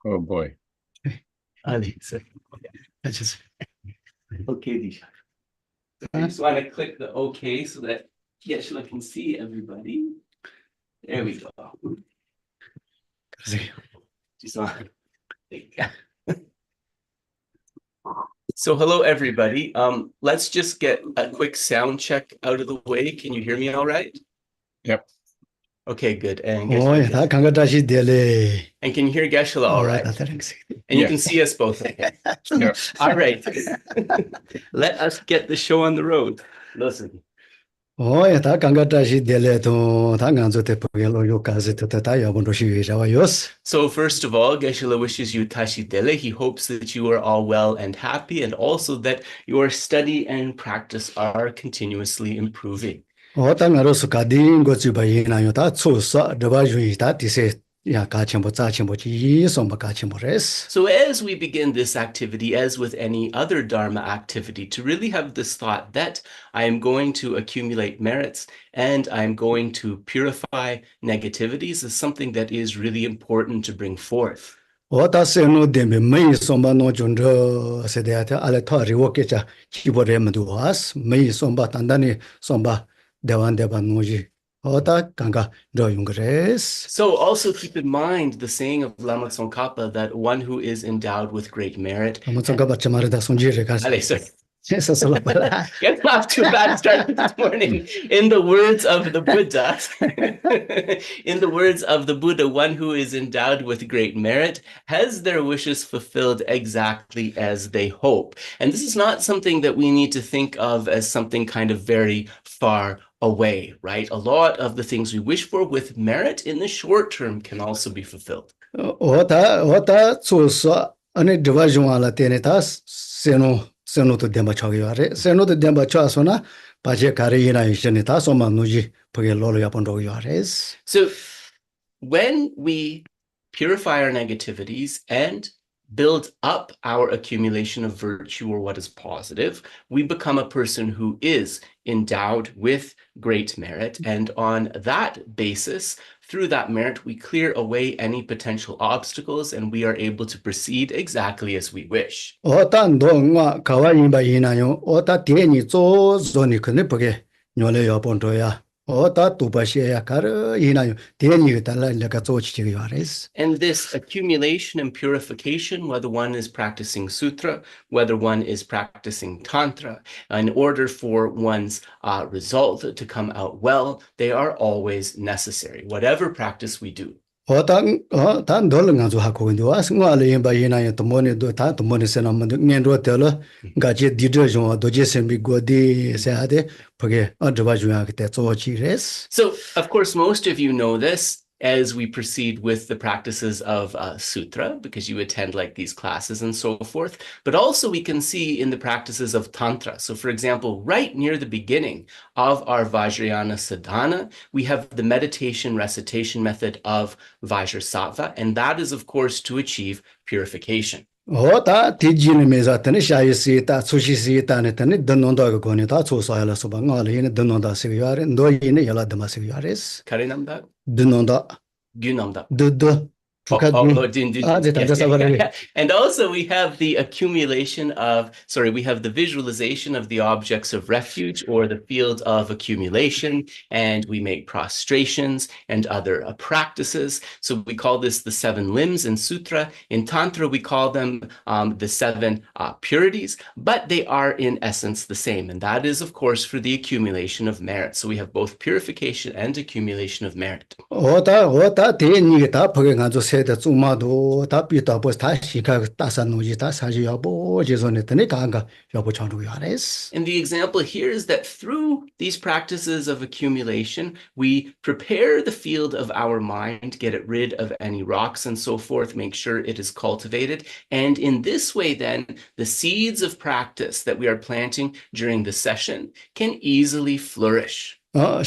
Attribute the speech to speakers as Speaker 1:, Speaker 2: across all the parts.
Speaker 1: Oh boy.
Speaker 2: Ali, so I just okay, Disha. I just want to click the OK so that Geshe can see everybody. There we go. Just want. So hello everybody. Let's just get a quick sound check out of the way. Can you hear me all right?
Speaker 1: Yep.
Speaker 2: Okay, good. And
Speaker 3: And
Speaker 2: can you hear Geshe all right? And you can see us both. Okay.
Speaker 1: Yep.
Speaker 2: All right. Let us get the show on the road. Listen.
Speaker 3: So
Speaker 2: first of all, Geshe wishes you Tashi Dele. He hopes that you are all well and happy, and also that your study and practice are continuously improving. So as we begin this activity, as with any other Dharma activity, to really have this thought that I am going to accumulate merits and I'm going to purify negativities is something that is really important to bring forth. So also keep in mind the saying of Lama Tsongkhapa that one who is endowed with great merit. It's not too bad start this morning. In the words of the Buddha, in the words of the Buddha, one who is endowed with great merit has their wishes fulfilled exactly as they hope. And this is not something that we need to think of as something kind of very far away, right? A lot of the things we wish for with merit in the short term can also be fulfilled.
Speaker 3: So
Speaker 2: when we purify our negativities and build up our accumulation of virtue or what is positive, we become a person who is endowed with great merit. And on that basis, through that merit, we clear away any potential obstacles and we are able to proceed exactly as we wish. And this accumulation and purification, whether one is practicing sutra, whether one is practicing tantra, in order for one's result to come out well, they are always necessary, whatever practice we do.
Speaker 3: So
Speaker 2: of course, most of you know this as we proceed with the practices of sutra, because you attend like these classes and so forth. But also we can see in the practices of tantra. So for example, right near the beginning of our Vajrayana sadhana, we have the meditation recitation method of Vajrasattva, and that is of course to achieve purification. And also we have the accumulation of, we have the visualization of the objects of refuge or the field of accumulation, and we make prostrations and other practices. So we call this the 7 limbs in sutra. In tantra, we call them the 7 purities, but they are in essence the same. And that is, of course, for the accumulation of merit. So we have both purification and accumulation of merit.
Speaker 3: In the
Speaker 2: example here is that through these practices of accumulation, we prepare the field of our mind, get it rid of any rocks and so forth, make sure it is cultivated. And in this way, then, the seeds of practice that we are planting during the session can easily flourish.
Speaker 3: And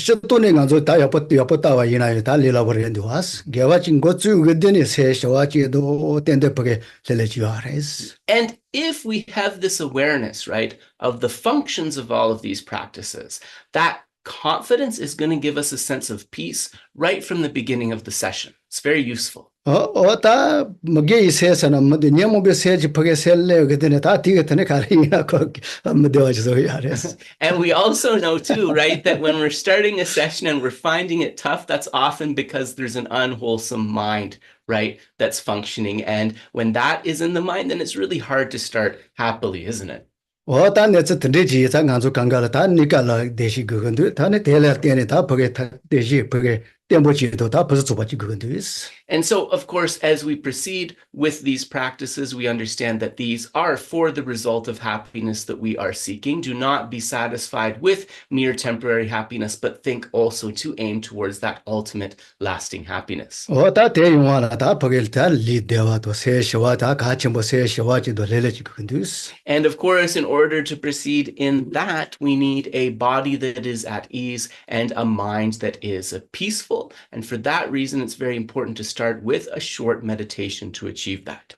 Speaker 3: if
Speaker 2: we have this awareness, right, of the functions of all of these practices, that confidence is going to give us a sense of peace right from the beginning of the session. It's very useful.
Speaker 3: 다 뭐게 세서는 뭐 녀모베 세지 퍼게 셀래 그때는 다 뒤에서는 가리나 거 뭐되어져서 야레스.
Speaker 2: And we also know too, right, that when we're starting a session and we're finding it tough, that's often because there's an unwholesome mind, right, that's functioning. And when that is in the mind, then it's really hard to start happily, isn't it?
Speaker 3: 다 내서 든지지 장간주 강가라 다 니까라 대시 그건도 다네 대라 때네 다 퍼게 대시 퍼게 땜보지도 다 벌써 줘봤지 그건도 있어.
Speaker 2: And so, of course, as we proceed with these practices, we understand that these are for the result of happiness that we are seeking. Do not be satisfied with mere temporary happiness, but think also to aim towards that ultimate lasting happiness.
Speaker 3: 다 대용하나 다 퍼게 다 리대와도 세시와 다 같이 뭐 세시와지도 레레지 그건도 있어.
Speaker 2: And of course, in order to proceed in that, we need a body that is at ease and a mind that is peaceful. And for that reason, it's very important to start with a short meditation to achieve that.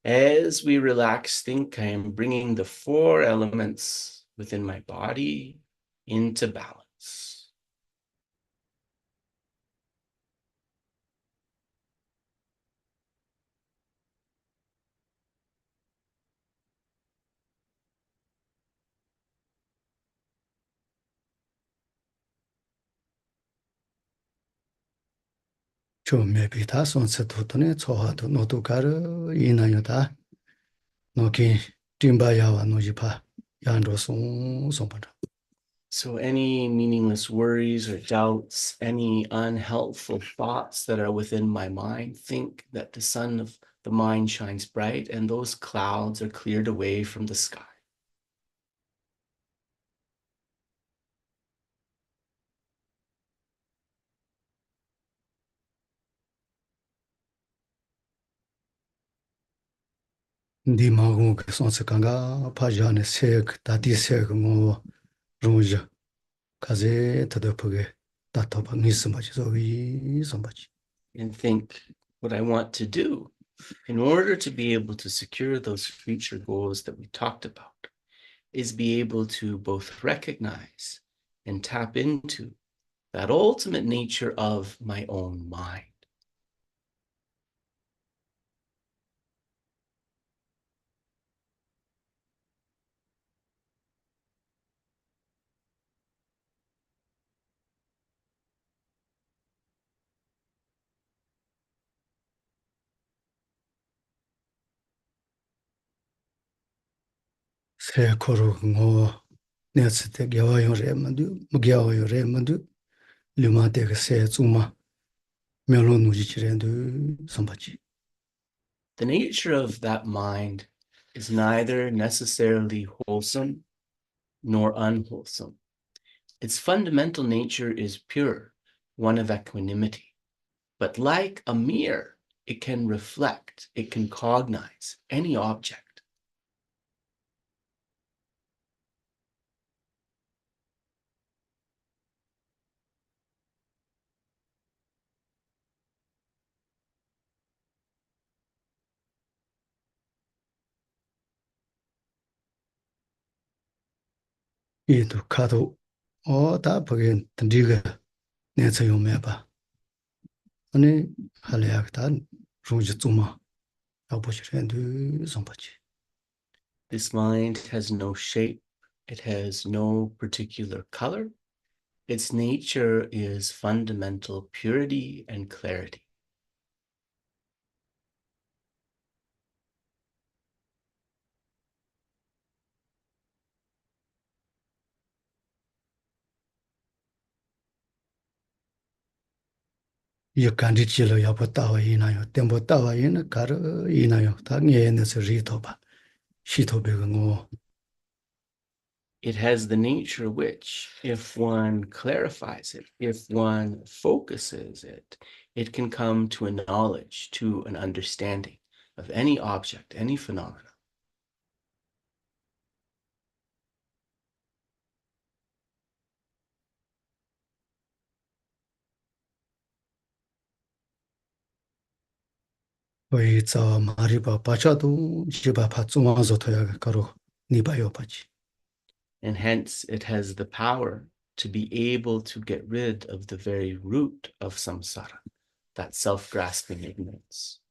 Speaker 2: As we relax, think I am bringing the 4 elements within my body into balance.
Speaker 3: maybe that's on Satutone, Sohatu, Notukaru, Inayoda, Noki, Timbayawa, Nojipa, Yando Sombada.
Speaker 2: So any meaningless worries or doubts, any unhelpful thoughts that are within my mind, think that the sun of the mind shines bright and those clouds are cleared away from the sky.
Speaker 3: Ndi magu ke sonse kanga pajane sek tati sek ngo ronja kaze tadapage tatapa nisamachi zovi sambachi.
Speaker 2: And think what I want to do in order to be able to secure those future goals that we talked about is be able to both recognize and tap into that ultimate nature of my own mind.
Speaker 3: Se koru ngo nesete gyawayo remandu, mugyawayo remandu, lumate ke se tsuma melo nuji chirendu sambachi.
Speaker 2: The nature of that mind is neither necessarily wholesome nor unwholesome. Its fundamental nature is pure, one of equanimity. But like a mirror, it can reflect, it can cognize any object.
Speaker 3: Idu kato ta page tandiga netsayo meba. Ane halayak ta ronji tsuma abu chirendu sambachi.
Speaker 2: This mind has no shape, it has no particular color. Its nature is fundamental purity and clarity.
Speaker 3: Yakandi chilo yapo tawa inayo, tempo tawa ina karo inayo, ta nye nese ritoba, shitobega ngo.
Speaker 2: It has the nature which, if one clarifies it, if one focuses it, it can come to a knowledge, to an understanding of any object, any phenomena.
Speaker 3: 거의 저 마리바 바차도 지바파 중앙서터야 가로 니바요 바지.
Speaker 2: And hence it has the power to be able to get rid of the very root of samsara, that self-grasping ignorance.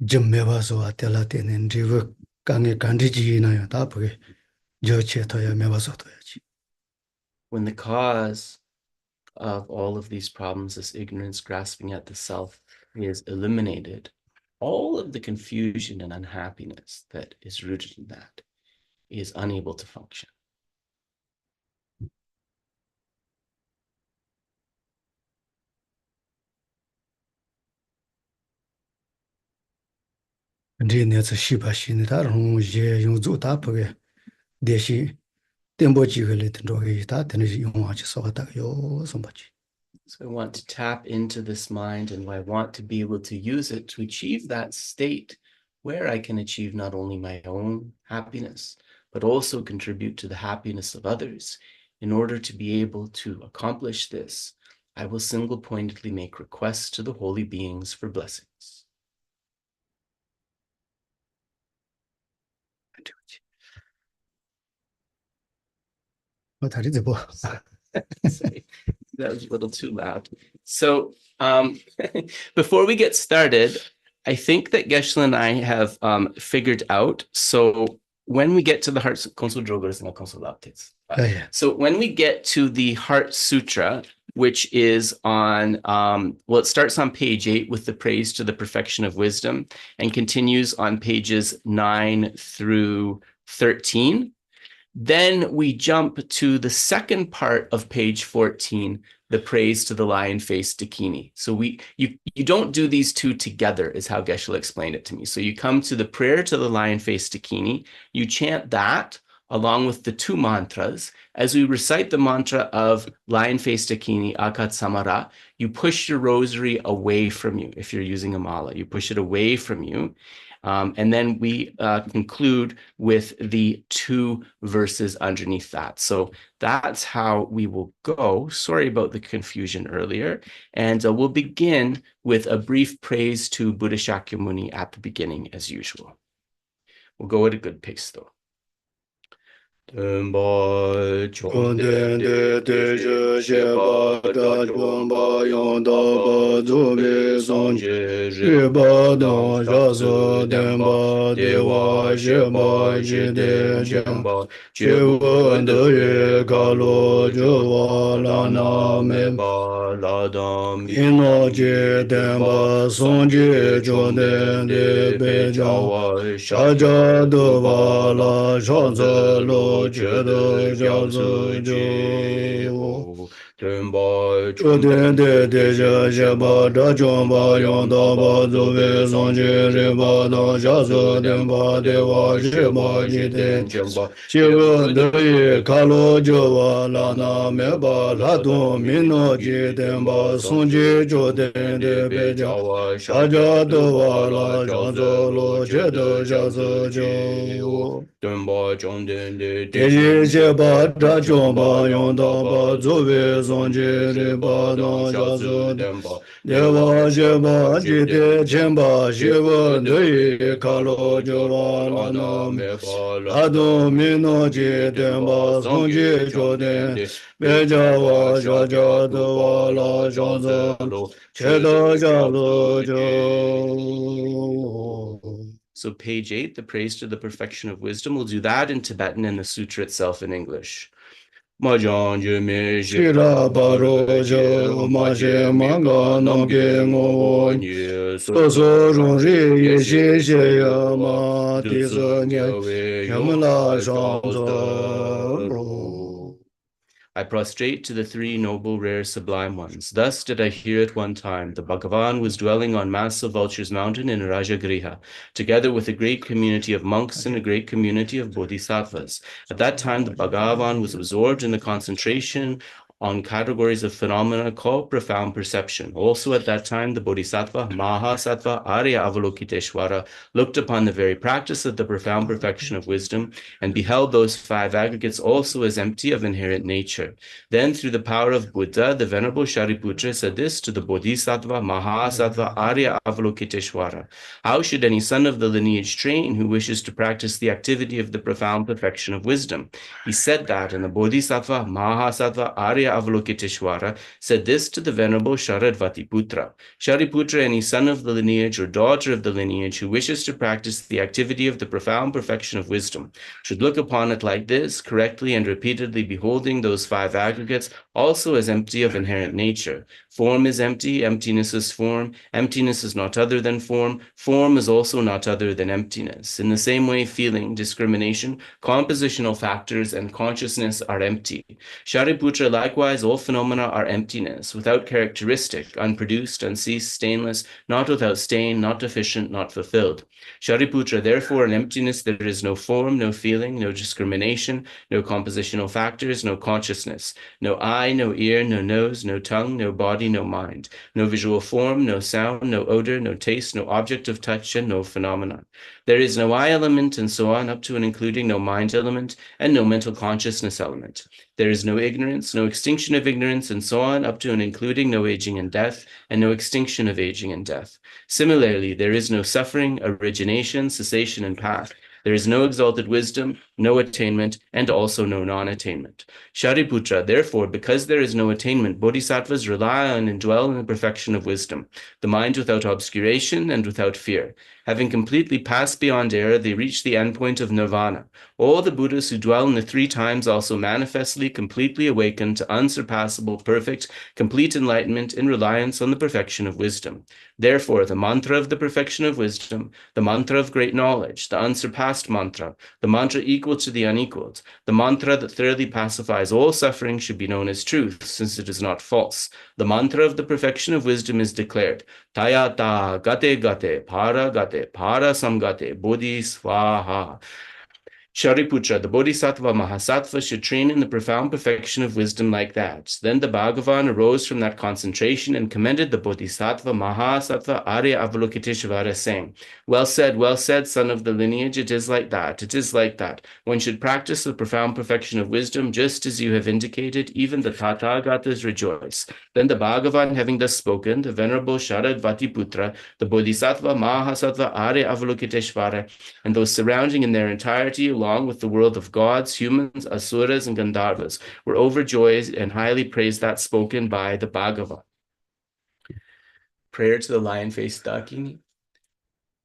Speaker 3: 점매봐서 왔텔라 때는 리버 강에 간디지나요 다 보게 저체터야 매봐서 둬야지.
Speaker 2: When the cause of all of these problems, this ignorance grasping at the self, is eliminated, all of the confusion and unhappiness that is rooted in that is unable to function.
Speaker 3: 근데 내가 시바시는 다른 제 용주 다 보게 대시 템보지를 된다고 다 되는 용어지 써왔다요 선바지.
Speaker 2: So I want to tap into this mind, and I want to be able to use it to achieve that state where I can achieve not only my own happiness, but also contribute to the happiness of others. In order to be able to accomplish this, I will single-pointedly make requests to the holy beings for blessings.
Speaker 3: 다리 대보.
Speaker 2: Sorry, that was a little too loud. So before we get started, I think that Geshe and I have figured out. So when we get to the Heart So when we get to the Heart Sutra, which is on, well, it starts on page 8 with the praise to the perfection of wisdom and continues on pages 9 through 13. Then we jump to the second part of page 14, the praise to the lion-faced Dakini. So you don't do these two together, is how Geshe explained it to me. So you come to the prayer to the lion-faced Dakini, you chant that along with the two mantras. As we recite the mantra of lion-faced Dakini, Akat Samara, you push your rosary away from you. If you're using a mala, you push it away from you. And then we conclude with the two verses underneath that. So that's how we will go. Sorry about the confusion earlier. And we'll begin with a brief praise to Buddha Shakyamuni at the beginning, as usual. We'll go at a good pace, though. Tenpa chonten de je sheba da chomba yonda ba zobe sanje sheba da shaso tenpa dewa sheba jide jemba sheba de kalo jowa lana meba ladam ino je tenpa sonje chonten de bejawa shaja dova la shanza lo Jeda Jauzo Jo Tenba Choden de Deja Sheba Da Chomba Yonda Ba Zobe Sonje Reba Da Jauzo Tenba Dewa Sheba Jiten Chemba Sheba Deye Kalo Jowa Lana Meba Lato Mino Jitenba Sonje Choden de Beja Shaja Dowa La Jauzo Lo Jeda Jauzo Jo Tenba Choden de Deji Sheba Da Chomba Yonda Ba Zobe Sonje Reba Da Jazo Demba Dewa Sheba Jite Chemba Sheba Deye Kalo Jowa Lana Meba Lado Mino Jitemba Sonje Choden Bejawa Shaja Dowa La Jazo Lo Cheda Jazo Jo. So page 8, the praise to the perfection of wisdom. We'll do that in Tibetan and the sutra itself in English. Shira baro jo ma she manga nam ge ngo ni so so rong ri ye she she ya ma ti so nye yam la shang zo. I prostrate to the three noble, rare, sublime ones. Thus did I hear at one time the Bhagavan was dwelling on Massa Vulture's mountain in Rajagriha, together with a great community of monks and a great community of bodhisattvas. At that time, the Bhagavan was absorbed in the concentration on categories of phenomena called profound perception. Also at that time, the Bodhisattva, Mahasattva, Arya Avalokiteshvara looked upon the very practice of the profound perfection of wisdom and beheld those five aggregates also as empty of inherent nature. Then, through the power of Buddha, the Venerable Shariputra said this to the Bodhisattva, Mahasattva, Arya Avalokiteshvara: how should any son of the lineage train who wishes to practice the activity of the profound perfection of wisdom? He said that, and the Bodhisattva, Mahasattva, Arya Avalokiteshvara said this to the Venerable Sharadvatiputra: Shariputra, any son of the lineage or daughter of the lineage who wishes to practice the activity of the profound perfection of wisdom should look upon it like this, correctly and repeatedly beholding those five aggregates also as empty of inherent nature. Form is empty, emptiness is form, emptiness is not other than form, form is also not other than emptiness. In the same way, feeling, discrimination, compositional factors, and consciousness are empty. Shariputra, likewise, all phenomena are emptiness, without characteristic, unproduced, unceased, stainless, not without stain, not deficient, not fulfilled. Shariputra, therefore, in emptiness there is no form, no feeling, no discrimination, no compositional factors, no consciousness, no eye, no ear, no nose, no tongue, no body, no mind, no visual form, no sound, no odor, no taste, no object of touch, and no phenomena. There is no eye element, and so on, up to and including no mind element, and no mental consciousness element. There is no ignorance, no extinction of ignorance, and so on, up to and including no aging and death, and no extinction of aging and death. Similarly, there is no suffering, origination, cessation, and path. There is no exalted wisdom, no attainment, and also no non-attainment. Shariputra, therefore, because there is no attainment, bodhisattvas rely on and dwell in the perfection of wisdom, the mind without obscuration and without fear. Having completely passed beyond error, they reach the endpoint of nirvana. All the Buddhas who dwell in the three times also manifestly, completely awaken to unsurpassable, perfect, complete enlightenment in reliance on the perfection of wisdom. Therefore, the mantra of the perfection of wisdom, the mantra of great knowledge, the unsurpassed mantra, the mantra equal to the unequaled, the mantra that thoroughly pacifies all suffering should be known as truth, since it is not false. The mantra of the perfection of wisdom is declared: Tayata gate gate para samgate bodhi swaha. Shariputra, the Bodhisattva Mahasattva, should train in the profound perfection of wisdom like that. Then the Bhagavan arose from that concentration and commended the Bodhisattva Mahasattva Arya Avalokiteshvara, saying, well said, son of the lineage, it is like that, it is like that. One should practice the profound perfection of wisdom just as you have indicated, even the Tathagatas rejoice. Then the Bhagavan, having thus spoken, the Venerable Sharadvatiputra, the Bodhisattva Mahasattva Arya Avalokiteshvara, and those surrounding in their entirety, along with the world of gods, humans, asuras, and Gandharvas, were overjoyed and highly praised that spoken by the Bhagavan. Prayer to the lion-faced Dakini.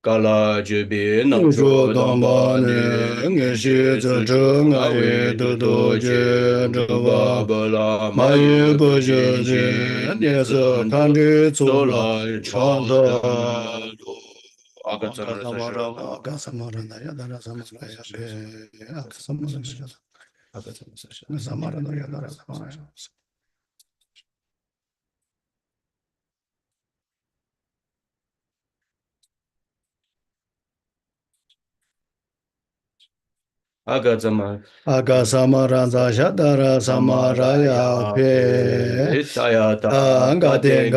Speaker 2: Kala jebe nakjo damba ne ngeshe zhe ngawe do je zhaba bala maye boje je nese tande zola chanda Agazama
Speaker 3: Agasamaranda Shadara Samaraya Pe
Speaker 2: Tayata
Speaker 3: Gate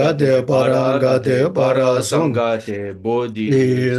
Speaker 3: para
Speaker 2: Samgate Bodhi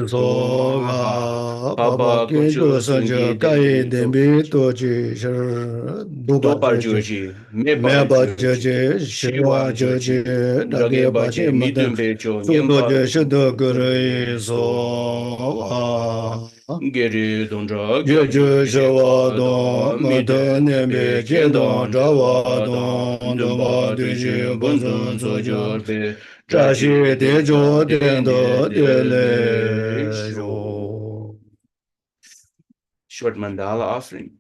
Speaker 3: Soga Papa Kindu Sanja Kai Dembi Toji Shar Duba
Speaker 2: Joji
Speaker 3: Meba Joji Shiva Joji Dage Bachi Madan Sudo Shudo Guru So
Speaker 2: Geri Dondra
Speaker 3: Jeju Shawa Don Mata Nembe Kendon Jawa Don Damba Duji Bunzun Sojorbe Chashi Dejo Dendo Dele Jo.
Speaker 2: Short mandala offering.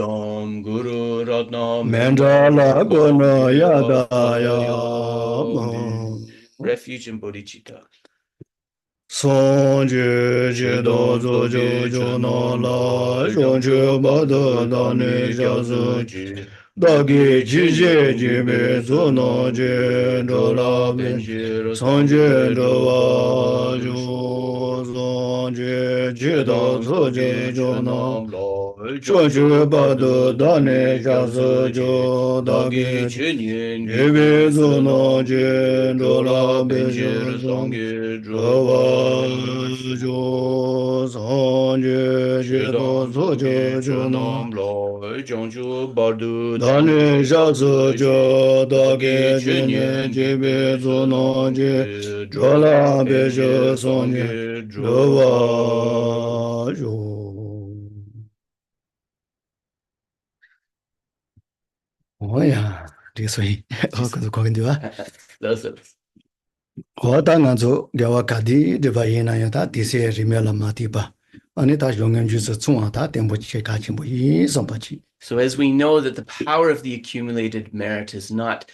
Speaker 2: Om Guru Ratna
Speaker 3: Mendala Gono Yadaya
Speaker 2: Refuge in Bodhicitta.
Speaker 3: Sonje Jedo Zojo Jono La Jonjo Bada Dani Jazu Dagi Jije Jibe Zono Je Dola Ben Sonje Dowa Jo Sonje Jedo Zojo Jono Jonjo Bada Dani Jazu Jo Dagi Jibe Zono Je Dola Ben Jo Sonje Jedo Zojo Jono Dani Jazu Jo Dagi Jinye Jibe Zono Je Dola Ben Sonje Dowa Jo. Oh ja, die ist so hin. Oh, kannst du gucken, die war?
Speaker 2: Those are
Speaker 3: Oh, da nganzo gawa kadi de ba yena ya ta di se rimela mati ba. Ani ta yongem ju se tsung ta tembo che ka chimbo yi som pa chi.
Speaker 2: So as we know that the power of the accumulated merit is not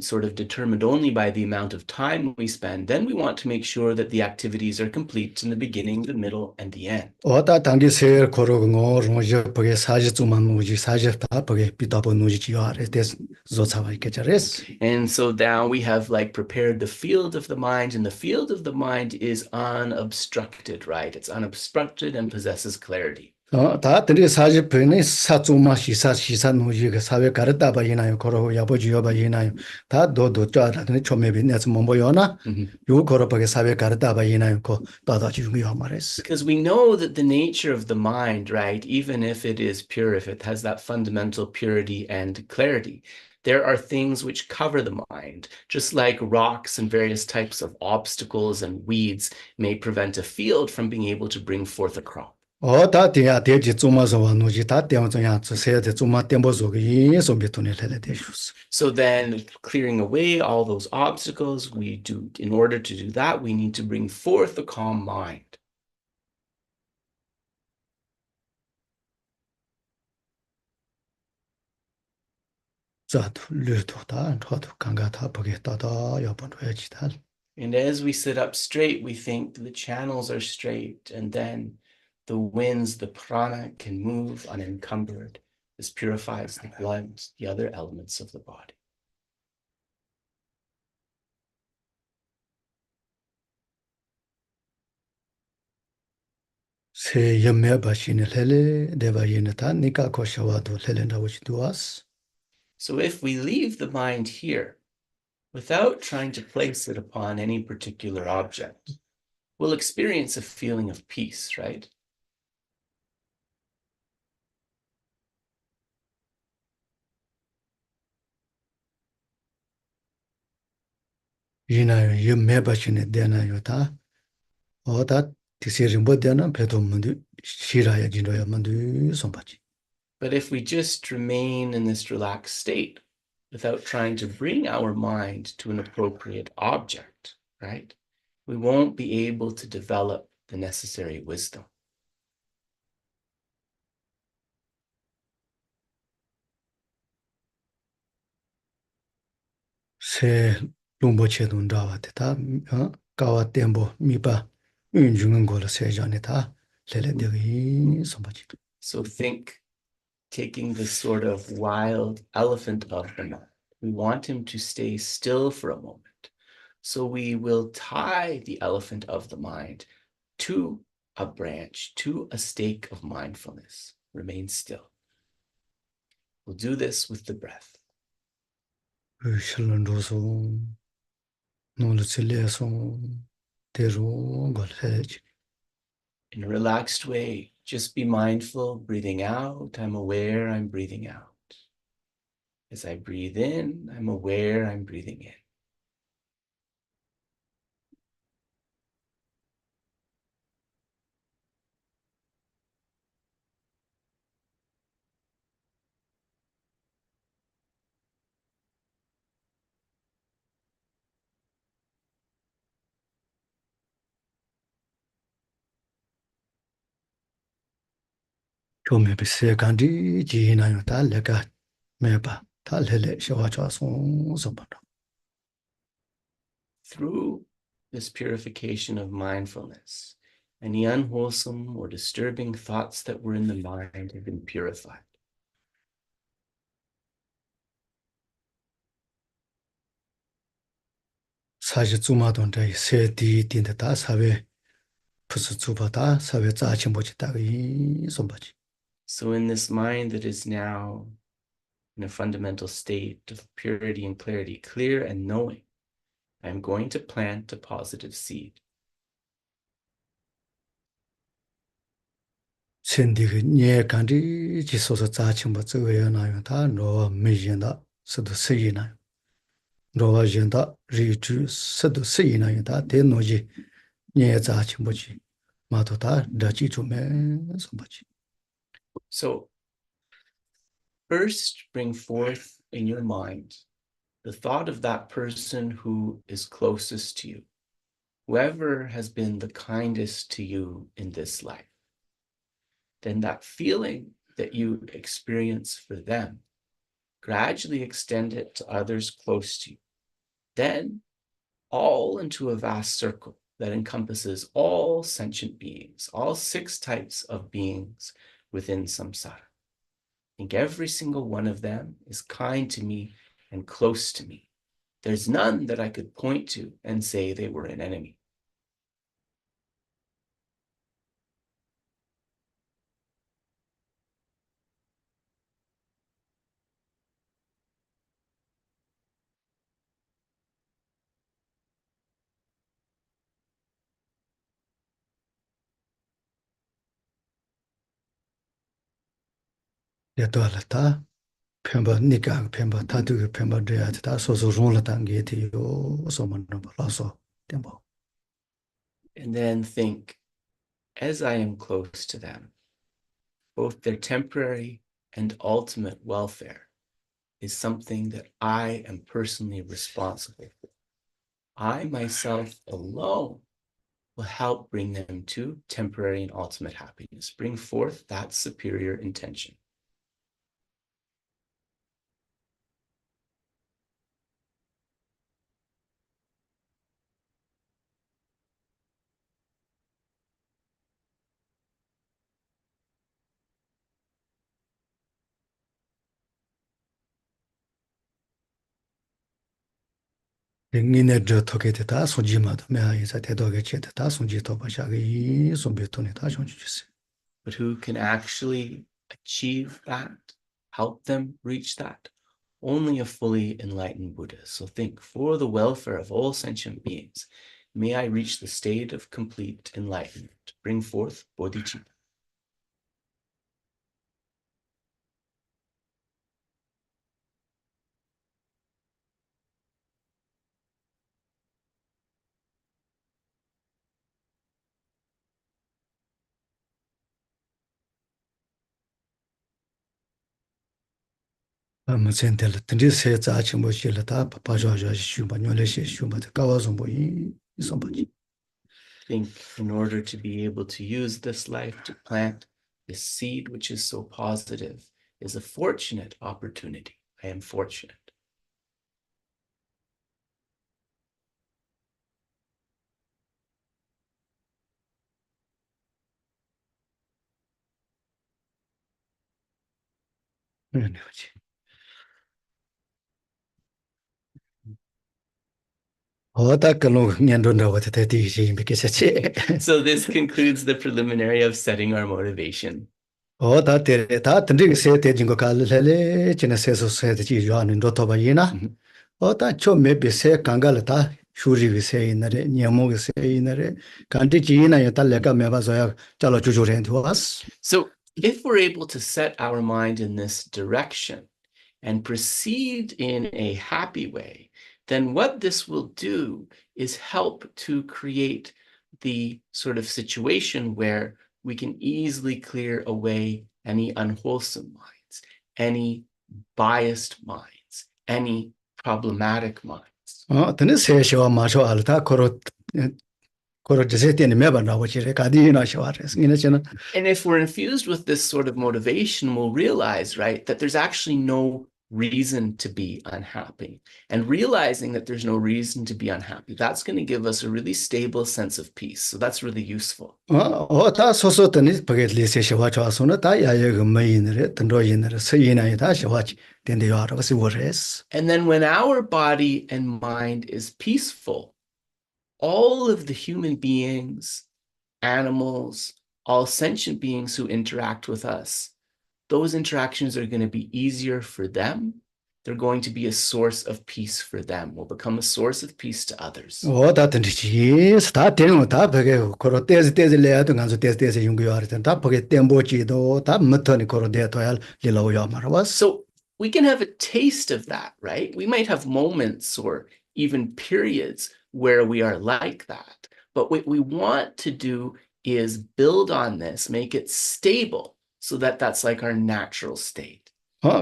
Speaker 2: sort of determined only by the amount of time we spend, then we want to make sure that the activities are complete in the beginning, the middle, and the end.
Speaker 3: Oh, ta tangi se koro ngo rong je page sa je tsuma nu ji sa je ta page pita bo nu ji ji ya re des zo cha wa ke res.
Speaker 2: And so now we have like prepared the field of the mind, and the field of the mind is unobstructed, right? It's unobstructed and possesses clarity.
Speaker 3: Ta tri sa je pe ne sa tsuma shi sa nu ji ge sa we ka ta ba yena yo koro ya bo ji yo ba yena yo. Ta do cha ra ne chome be ne mo bo yo na. Yo koro page sa we ka ta ba yena yo ko ta da ji yo ma res.
Speaker 2: Because we know that the nature of the mind, right, even if it is pure, if it has that fundamental purity and clarity, there are things which cover the mind, just like rocks and various types of obstacles and weeds may prevent a field from being able to bring forth a crop.
Speaker 3: Ta tia te ji tsuma so wa nu ji ta te zo ya tsu se de tsuma tembo zo ge yin so bi tu ne le de shus.
Speaker 2: So then clearing away all those obstacles, in order to do that, we need to bring forth a calm mind.
Speaker 3: Za tu lu tu ta tho tu kang ga ta pa ge ta da ya bon ya ji ta.
Speaker 2: And as we sit up straight, we think the channels are straight, and then the winds, the prana can move unencumbered. This purifies the blood, the other elements of the body.
Speaker 3: Se ye me ba shi ne le le de ba yin ta ni ka ko sha wa do le le na wo ji do as.
Speaker 2: So if we leave the mind here, without trying to place it upon any particular object, we'll experience a feeling of peace, right?
Speaker 3: Yin na ye me ba shi ne de na yo ta. O ta ti se rim bo de na pe to mun du shi ra ya jin do ya mun du som pa chi.
Speaker 2: But if we just remain in this relaxed state without trying to bring our mind to an appropriate object, right, we won't be able to develop the necessary wisdom.
Speaker 3: Se lung bo che dun da wa te ta ka wa tembo mi pa yun jung ngo le se ja ne ta le le de yi som pa chi.
Speaker 2: So think taking this sort of wild elephant of the mind. We want him to stay still for a moment. So we will tie the elephant of the mind to a branch, to a stake of mindfulness. Remain still. We'll do this with the breath.
Speaker 3: Shil ndo so no le se le so te ro go le chi.
Speaker 2: In a relaxed way, just be mindful, breathing out. I'm aware I'm breathing out. As I breathe in, I'm aware I'm breathing in.
Speaker 3: Chome bise kandi jina yo ta lega meba ta lele shawa cha song so ba.
Speaker 2: Through this purification of mindfulness, any unwholesome or disturbing thoughts that were in the mind have been purified.
Speaker 3: Saji zuma don dai se di din da ta sawe pusu zuba ta sawe za chimbo chi ta yi so ba.
Speaker 2: So in this mind that is now in a fundamental state of purity and clarity, clear and knowing, I am going to plant a positive seed.
Speaker 3: Sendi ge nye kandi ji so so za chimbo zhe ya na yo ta no me yin da se do se yi na. Ro wa yin da ri ju se do se yi na yo ta de no ji nye za chimbo ji ma to ta da ji zu me so ba.
Speaker 2: So first bring forth in your mind the thought of that person who is closest to you, whoever has been the kindest to you in this life. Then that feeling that you experience for them, gradually extend it to others close to you. Then all into a vast circle that encompasses all sentient beings, all 6 types of beings within samsara. I think every single one of them is kind to me and close to me. There's none that I could point to and say they were an enemy.
Speaker 3: Ya to la ta pemba nika pemba ta du pemba de ya ta so so rong la tang ge ti yo so man no la so tempo.
Speaker 2: And then think, as I am close to them, both their temporary and ultimate welfare is something that I am personally responsible for. I myself alone will help bring them to temporary and ultimate happiness. Bring forth that superior intention.
Speaker 3: Ni ne de to ke ta so ji ma me ha yi sa te do ge che ta so ji to ba sha ge yi so be to ne ta shong ji se.
Speaker 2: But who can actually achieve that, help them reach that? Only a fully enlightened Buddha. So think, for the welfare of all sentient beings, may I reach the state of complete enlightenment. Bring forth Bodhicitta.
Speaker 3: Ma sen de la tin se za chi mo chi la ta pa jo jo shu ba nyo le she shu ba ka wa so bo yi so ba ji.
Speaker 2: Think, in order to be able to use this life to plant this seed, which is so positive, is a fortunate opportunity. I am fortunate.
Speaker 3: Ne ne ji. Ho ta ka lo nyan do na wa te ti ji me ke se che.
Speaker 2: So this concludes the preliminary of setting our motivation.
Speaker 3: Ho ta te ta tin ri se te jing ko ka le le chen se so se de ji yo an do to ba yi na. Ho ta cho me be se kang ga la ta shu ri vi se yin re nyam mo ge se yin re kan ti ji na ya ta le ka me ba so ya cha lo ju ju ren to was.
Speaker 2: So if we're able to set our mind in this direction and proceed in a happy way, then what this will do is help to create the sort of situation where we can easily clear away any unwholesome minds, any biased minds, any problematic minds.
Speaker 3: Tene se sho ma sho al ta koro 그걸 제세티에 매번 나오지래 가디나 샤와레스 이네잖아.
Speaker 2: And if we're infused with this sort of motivation, we'll realize, right, that there's actually no reason to be unhappy. And realizing that there's no reason to be unhappy, that's going to give us a really stable sense of peace. So that's really useful.
Speaker 3: 다 소소더니 버게리세 샤와 좋아서는 다 야야가 메인을 던로인을 서인아이 다 샤와치 된대요 알아서 워레스.
Speaker 2: And then when our body and mind is peaceful, all of the human beings, animals, all sentient beings who interact with us, those interactions are going to be easier for them. They're going to be a source of peace for them. Will become a source of peace to others.
Speaker 3: 다 던지지. 다 되는 다 버게 거로 떼지 레야도 간서 떼지 용기하르던 다 버게 땜보지도 다 못하니 거로 대도야 리로야 말아was.
Speaker 2: So we can have a taste of that, right? We might have moments or even periods where we are like that. But what we want to do is build on this, make it stable, so that that's like our natural state.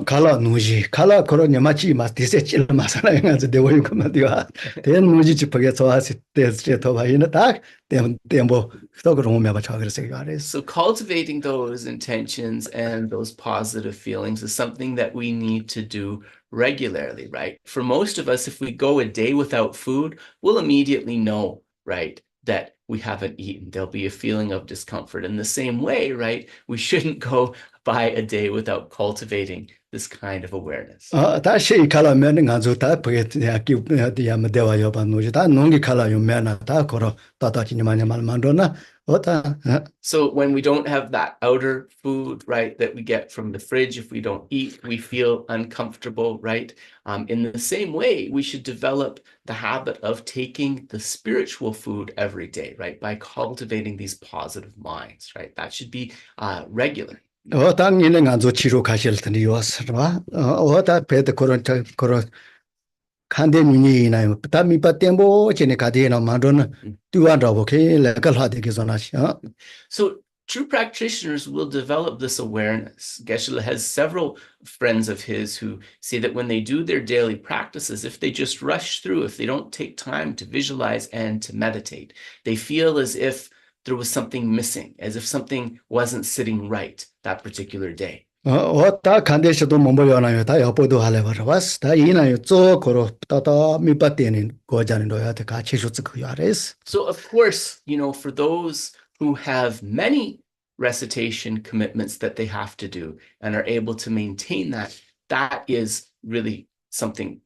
Speaker 3: 칼라 누지 칼라 거로 녀마치 마티세칠 마사나 가서 되고 그만디와 된 누지 집게 좋아서 때스 더 바이나 딱 땜보 또 그런 거 맞아 그랬어요.
Speaker 2: So cultivating those intentions and those positive feelings is something that we need to do regularly, right? For most of us, if we go a day without food, we'll immediately know, right, that we haven't eaten. There'll be a feeling of discomfort. In the same way, right, we shouldn't go by a day without cultivating this kind of awareness.
Speaker 3: 다시 칼라면 가서 다 버게 야기야 대와요 반노지 다 농기 칼라요 면나 다 거로 따다지니 많이 말만도나
Speaker 2: So when we don't have that outer food, right, that we get from the fridge, if we don't eat, we feel uncomfortable, right? In the same way, we should develop the habit of taking the spiritual food every day, right? By cultivating these positive minds, right? That should be regular.
Speaker 3: 당연히 안조 치료 가실 텐데 요스라 다 배드 그런 칸데미니나 담이빠 템보 제네 가디나 만도나 뚜안다고 케레갈 하데게 전하시야.
Speaker 2: So true practitioners will develop this awareness. Geshe has several friends of his who say that when they do their daily practices, if they just rush through, if they don't take time to visualize and to meditate, they feel as if there was something missing, as if something wasn't sitting right that particular day.
Speaker 3: 다 칸데셔도 몸보여나요 다 여보도 할래버라스 다 이나요 쪼고로 따다 미빠테는 고자는도야 다 같이 줬을 아레스.
Speaker 2: So of course, you know, for those who have many recitation commitments that they have to do and are able to maintain that, that is really something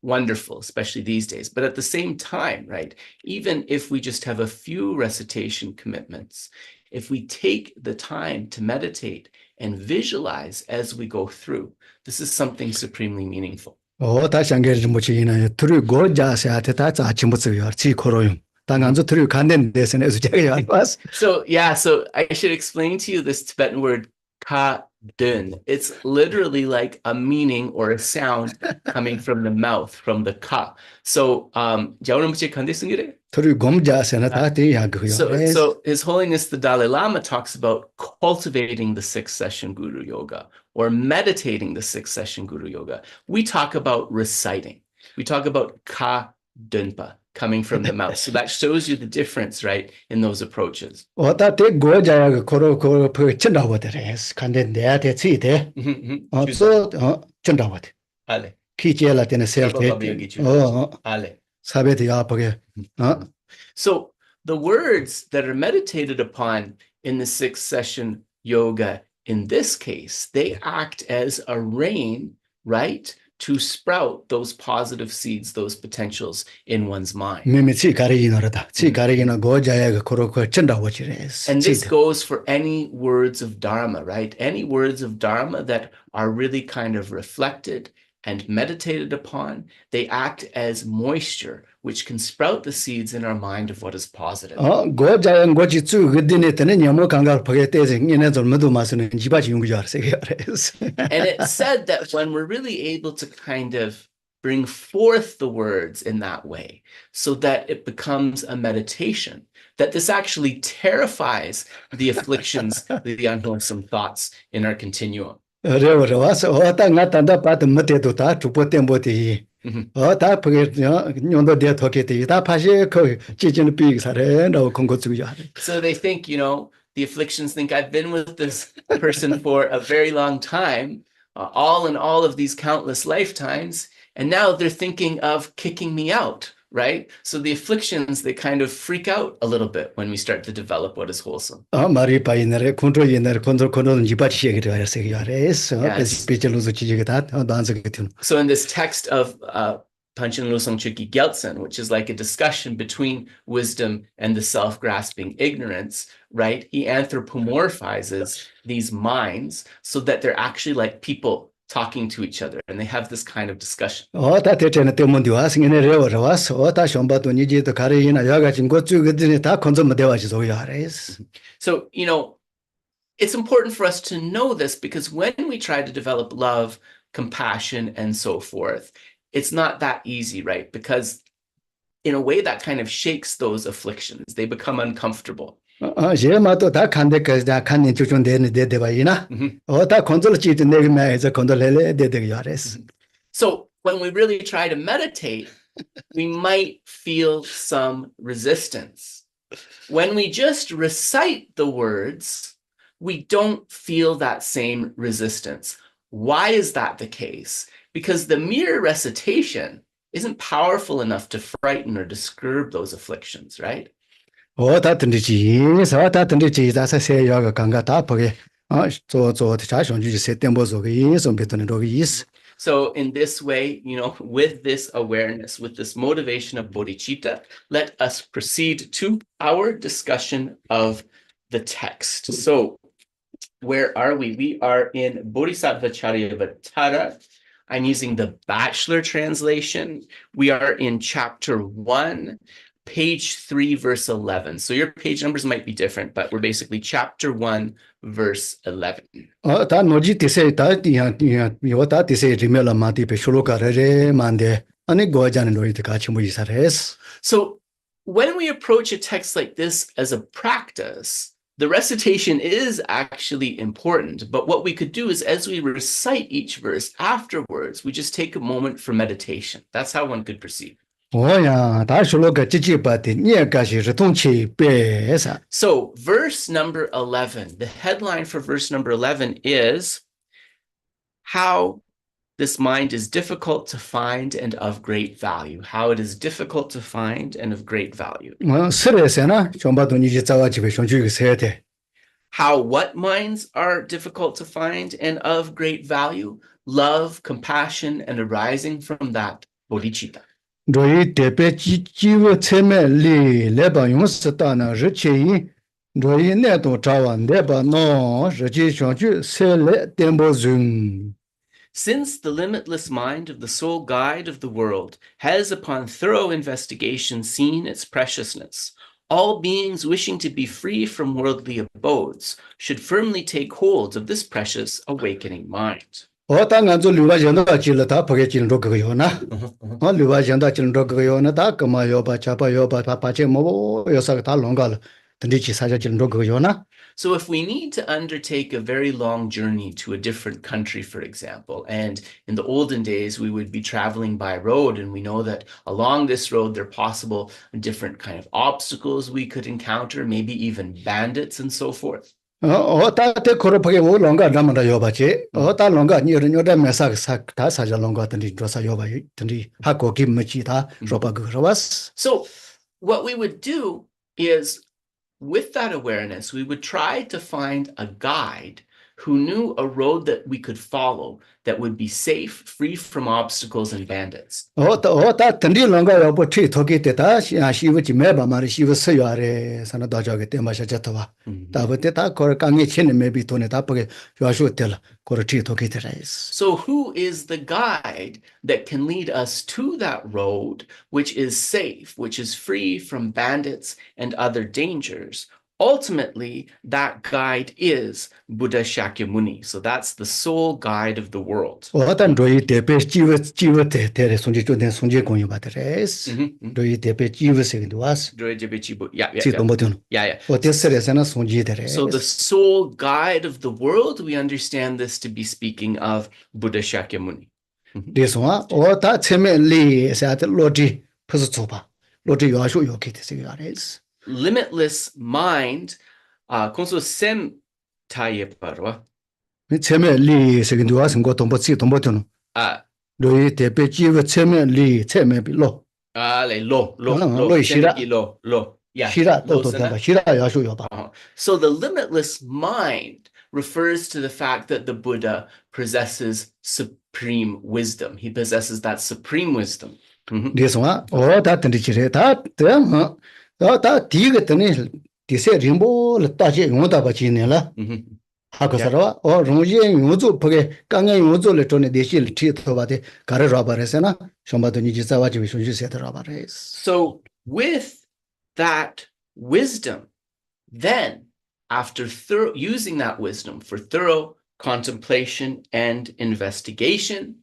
Speaker 2: wonderful, especially these days. But at the same time, right, even if we just have a few recitation commitments, if we take the time to meditate and visualize as we go through, this is something supremely meaningful.
Speaker 3: 다시 한게지 뭐지나 들이 고자세한테 다 아침부터 지코로요. 당한저 들이 간된 데서는 제가 왔어.
Speaker 2: So yeah, so I should explain to you this Tibetan word ka dun. It's literally like a meaning or a sound coming from the mouth, from the ka. So so His Holiness the Dalai Lama talks about cultivating the sixth session Guru Yoga or meditating the sixth session Guru Yoga. We talk about reciting. We talk about ka dunpa, coming from the mouth. So that shows you the difference, right, in those approaches. So the words that are meditated upon in the sixth session yoga, in this case, they act as a rain, right, to sprout those positive seeds, those potentials in one's mind. And this goes for any words of Dharma, right? Any words of Dharma that are really kind of reflected and meditated upon, they act as moisture, which can sprout the seeds in our mind of what is positive. And it's said that when we're really able to kind of bring forth the words in that way, so that it becomes a meditation, that this actually terrifies the afflictions, the unwholesome thoughts in our continuum.
Speaker 3: 다 그게 년도 대 토끼 다 파시 그 지진 비기 사례 너 공고 주야.
Speaker 2: So they think, the afflictions think I've been with this person for a very long time, all in all of these countless lifetimes, and now they're thinking of kicking me out, right? So the afflictions, they kind of freak out a little bit when we start to develop what is wholesome.
Speaker 3: 말이 바이너레 컨트롤 옛날 컨트롤 이바치 얘기를 하세요. 야레스.
Speaker 2: Yes.
Speaker 3: 비절로서 지지가 다 단서 같은.
Speaker 2: So in this text of Panchen Losang Chukki Gyaltsen, which is like a discussion between wisdom and the self-grasping ignorance, right? He anthropomorphizes these minds so that they're actually like people talking to each other, and they have this kind of discussion.
Speaker 3: 다 대체는 때문에 와서는 레워서 와서 다 숑바도 니지도 가리나 야가 진고 쭉들이 다 컨트롤 되와지 야레스.
Speaker 2: So, it's important for us to know this, because when we try to develop love, compassion, and so forth, it's not that easy, right? Because in a way that kind of shakes those afflictions. They become uncomfortable.
Speaker 3: 제마도 다 칸데까지 다 칸니 주준 되는 데데바이나. 다 컨트롤 지도 내면에서 컨트롤해 되게 야레스.
Speaker 2: So when we really try to meditate, we might feel some resistance. When we just recite the words, we don't feel that same resistance. Why is that the case? Because the mere recitation isn't powerful enough to frighten or disturb those afflictions, right?
Speaker 3: 다 듣는지, 다 듣는지, 다 세야가 강가 다 보게. 저 자신주의 세tem보속이 좀 배드는 적이 있어.
Speaker 2: So in this way, with this awareness, with this motivation of bodhicitta, let us proceed to our discussion of the text. So where are we? We are in Bodhisattvacaryāvatāra. I'm using the Bachelor translation. We are in chapter 1, page 3, verse 11. So your page numbers might be different, but we're basically chapter 1, verse 11.
Speaker 3: 다 뭐지 디세 다 이거 디세 리멜라 마디 베쇼로가레 만데 아니 고자는 로이드 같이 뭐 이사레스.
Speaker 2: So when we approach a text like this as a practice, the recitation is actually important, but what we could do is, as we recite each verse afterwards, we just take a moment for meditation. That's how one could proceed. So verse number 11, the headline for verse number 11 is how this mind is difficult to find and of great value. How it is difficult to find and of great value. How what minds are difficult to find and of great value? Love, compassion, and arising from that bodhicitta. Since the limitless mind of the sole guide of the world has upon thorough investigation seen its preciousness, all beings wishing to be free from worldly abodes should firmly take hold of this precious awakening mind. So if we need to undertake a very long journey to a different country, for example, and in the olden days, we would be traveling by road, and we know that along this road, there are possible different kind of obstacles we could encounter, maybe even bandits and so forth. So what we would do is, with that awareness, we would try to find a guide who knew a road that we could follow that would be safe, free from obstacles and bandits. So who is the guide that can lead us to that road, which is safe, which is free from bandits and other dangers? Ultimately, that guide is Buddha Shakyamuni. So that's the sole guide of the world. So the sole guide of the world, we understand this to be speaking of Buddha Shakyamuni.
Speaker 3: This one, or that Timely said Lodi Pusuba, Lodi Yashu Yoki.
Speaker 2: Limitless mind, konso sem taye parwa.
Speaker 3: Timely second to us and go to Tombotono. Louis de Beji with Timely, Timely low.
Speaker 2: Lo, Shira. Lo. Yeah.
Speaker 3: Shira, Shira Yashu Yoba.
Speaker 2: So the limitless mind refers to the fact that the Buddha possesses supreme wisdom. He possesses that supreme wisdom.
Speaker 3: This one, or that and that Tigatani, they say Rimbo, Lataji, Mudabachinella. Hakosara, or Roji, Yuzu, Poge, Kanga Yuzu, Letoni, the Shil, Tito, Kare Rabaresana, Shambadoni Jisawaji, which you said Rabares.
Speaker 2: So with that wisdom, then after using that wisdom for thorough contemplation and investigation,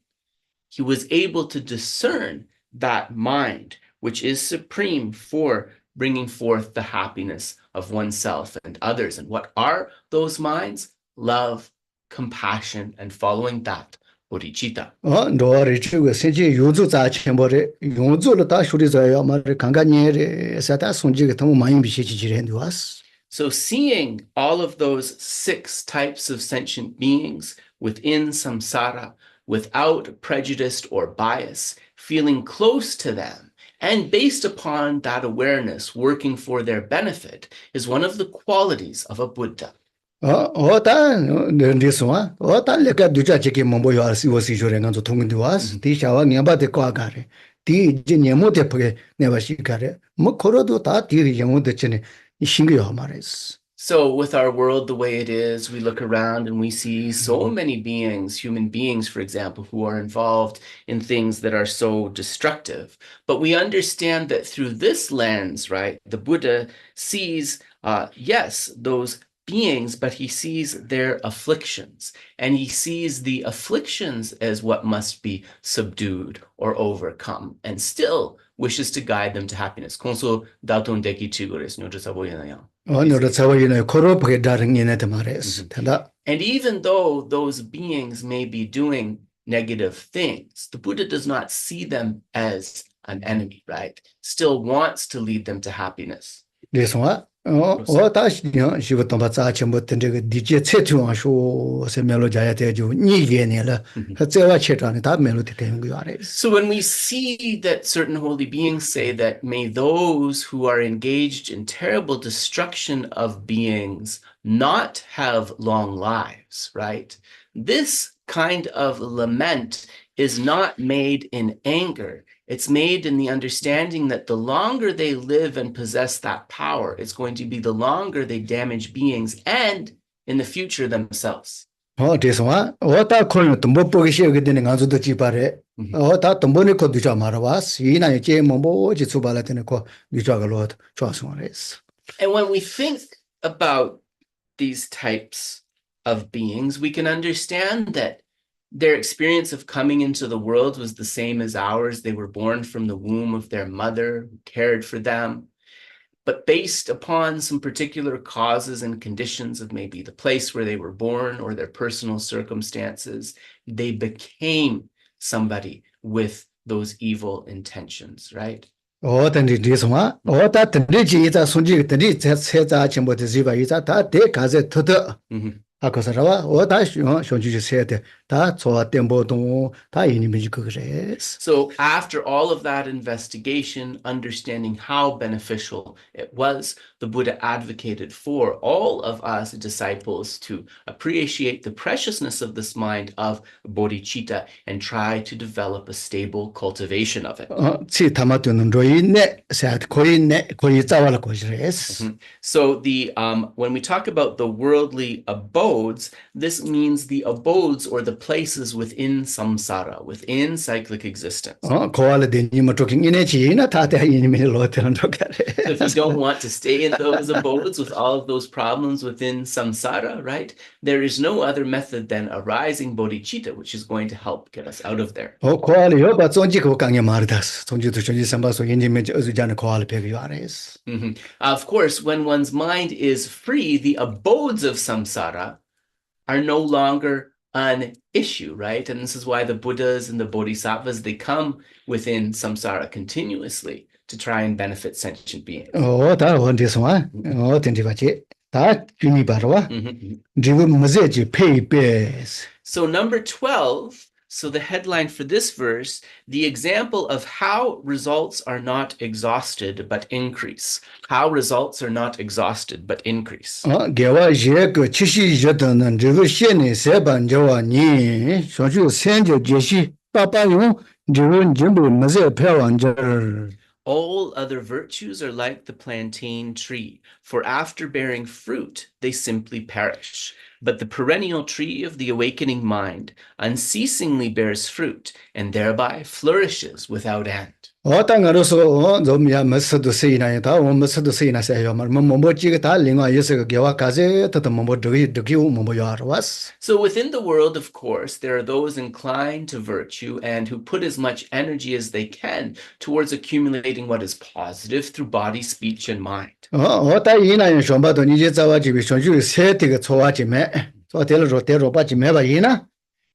Speaker 2: he was able to discern that mind, which is supreme for bringing forth the happiness of oneself and others. And what are those minds? Love, compassion, and following that, Bodhicitta. So seeing all of those 6 types of sentient beings within samsara, without prejudice or bias, feeling close to them, and based upon that awareness, working for their benefit, is one of the qualities of a Buddha.
Speaker 3: This one, what I look at Duchaki Mombo, you are Siwasi Jorangan to Tunguas, Tisha, Nyabate Quagare, T. Yamote, never shikare, Mokoro, Tati, Yamote Chene, Shingi Homares.
Speaker 2: So with our world the way it is, we look around and we see so many beings, human beings, for example, who are involved in things that are so destructive. But we understand that through this lens, right, the Buddha sees, yes, those beings, but he sees their afflictions, and he sees the afflictions as what must be subdued or overcome, and still wishes to guide them to happiness. Konso daton deki chigores nyoja saboyanaya. And even though those beings may be doing negative things, the Buddha does not see them as an enemy, right? Still wants to lead them to happiness.
Speaker 3: This one, she would talk about the DJ show,
Speaker 2: So when we see that certain holy beings say that may those who are engaged in terrible destruction of beings not have long lives, right? This kind of lament is not made in anger. It's made in the understanding that the longer they live and possess that power, it's going to be the longer they damage beings and in the future themselves.
Speaker 3: This one, what I call it, Mbopogishi getting answer the Chipare, or that Tombonico Ducha Maravas, Yina Mombo, Jitsubalateneco, Duchagalot, Chosmares.
Speaker 2: And when we think about these types of beings, we can understand that their experience of coming into the world was the same as ours. They were born from the womb of their mother, who cared for them. But based upon some particular causes and conditions of maybe the place where they were born or their personal circumstances, they became somebody with those evil intentions, right?
Speaker 3: Then this one, that the Rigi is a Sunji, the Rich says that Chimbotiziva is that they has it to the Akosarawa, or that you said that's what Tembo
Speaker 2: So after all of that investigation, understanding how beneficial it was, the Buddha advocated for all of us disciples to appreciate the preciousness of this mind of bodhicitta and try to develop a stable cultivation of it. So when we talk about the worldly abodes, this means the abodes or the places within samsara, within cyclic existence. If you don't want to stay in those abodes with all of those problems within samsara, right, there is no other method than arising bodhicitta, which is going to help get us out of there. Of course, when one's mind is free, the abodes of samsara are no longer an issue, right? And this is why the Buddhas and the Bodhisattvas, they come within samsara continuously to try and benefit sentient beings.
Speaker 3: 다 원대성아. 된지 같이. 다 주니 바로와. 지금 뭐지 페이베스.
Speaker 2: So number 12, so the headline for this verse, the example of how results are not exhausted but increase. How results are not exhausted but increase.
Speaker 3: 개와 예그 치시저는 저거 시에 세반저와니 소주 센저 제시 빠빠요 저런 전부 뭐지 배wan저.
Speaker 2: All other virtues are like the plantain tree, for after bearing fruit, they simply perish. But the perennial tree of the awakening mind unceasingly bears fruit and thereby flourishes without end.
Speaker 3: 땅으로서 좀야 멋서도 세이나다 멋서도 세이나세요 뭐뭐지가 다 링와여서 개와 가제 더 뭐더기 뭐야라was.
Speaker 2: So within the world, of course, there are those inclined to virtue and who put as much energy as they can towards accumulating what is positive through body, speech, and mind.
Speaker 3: 이나는 좀봐도 이제 자와지비 손주 세대가 좋아지매 저대로 빠지매봐이나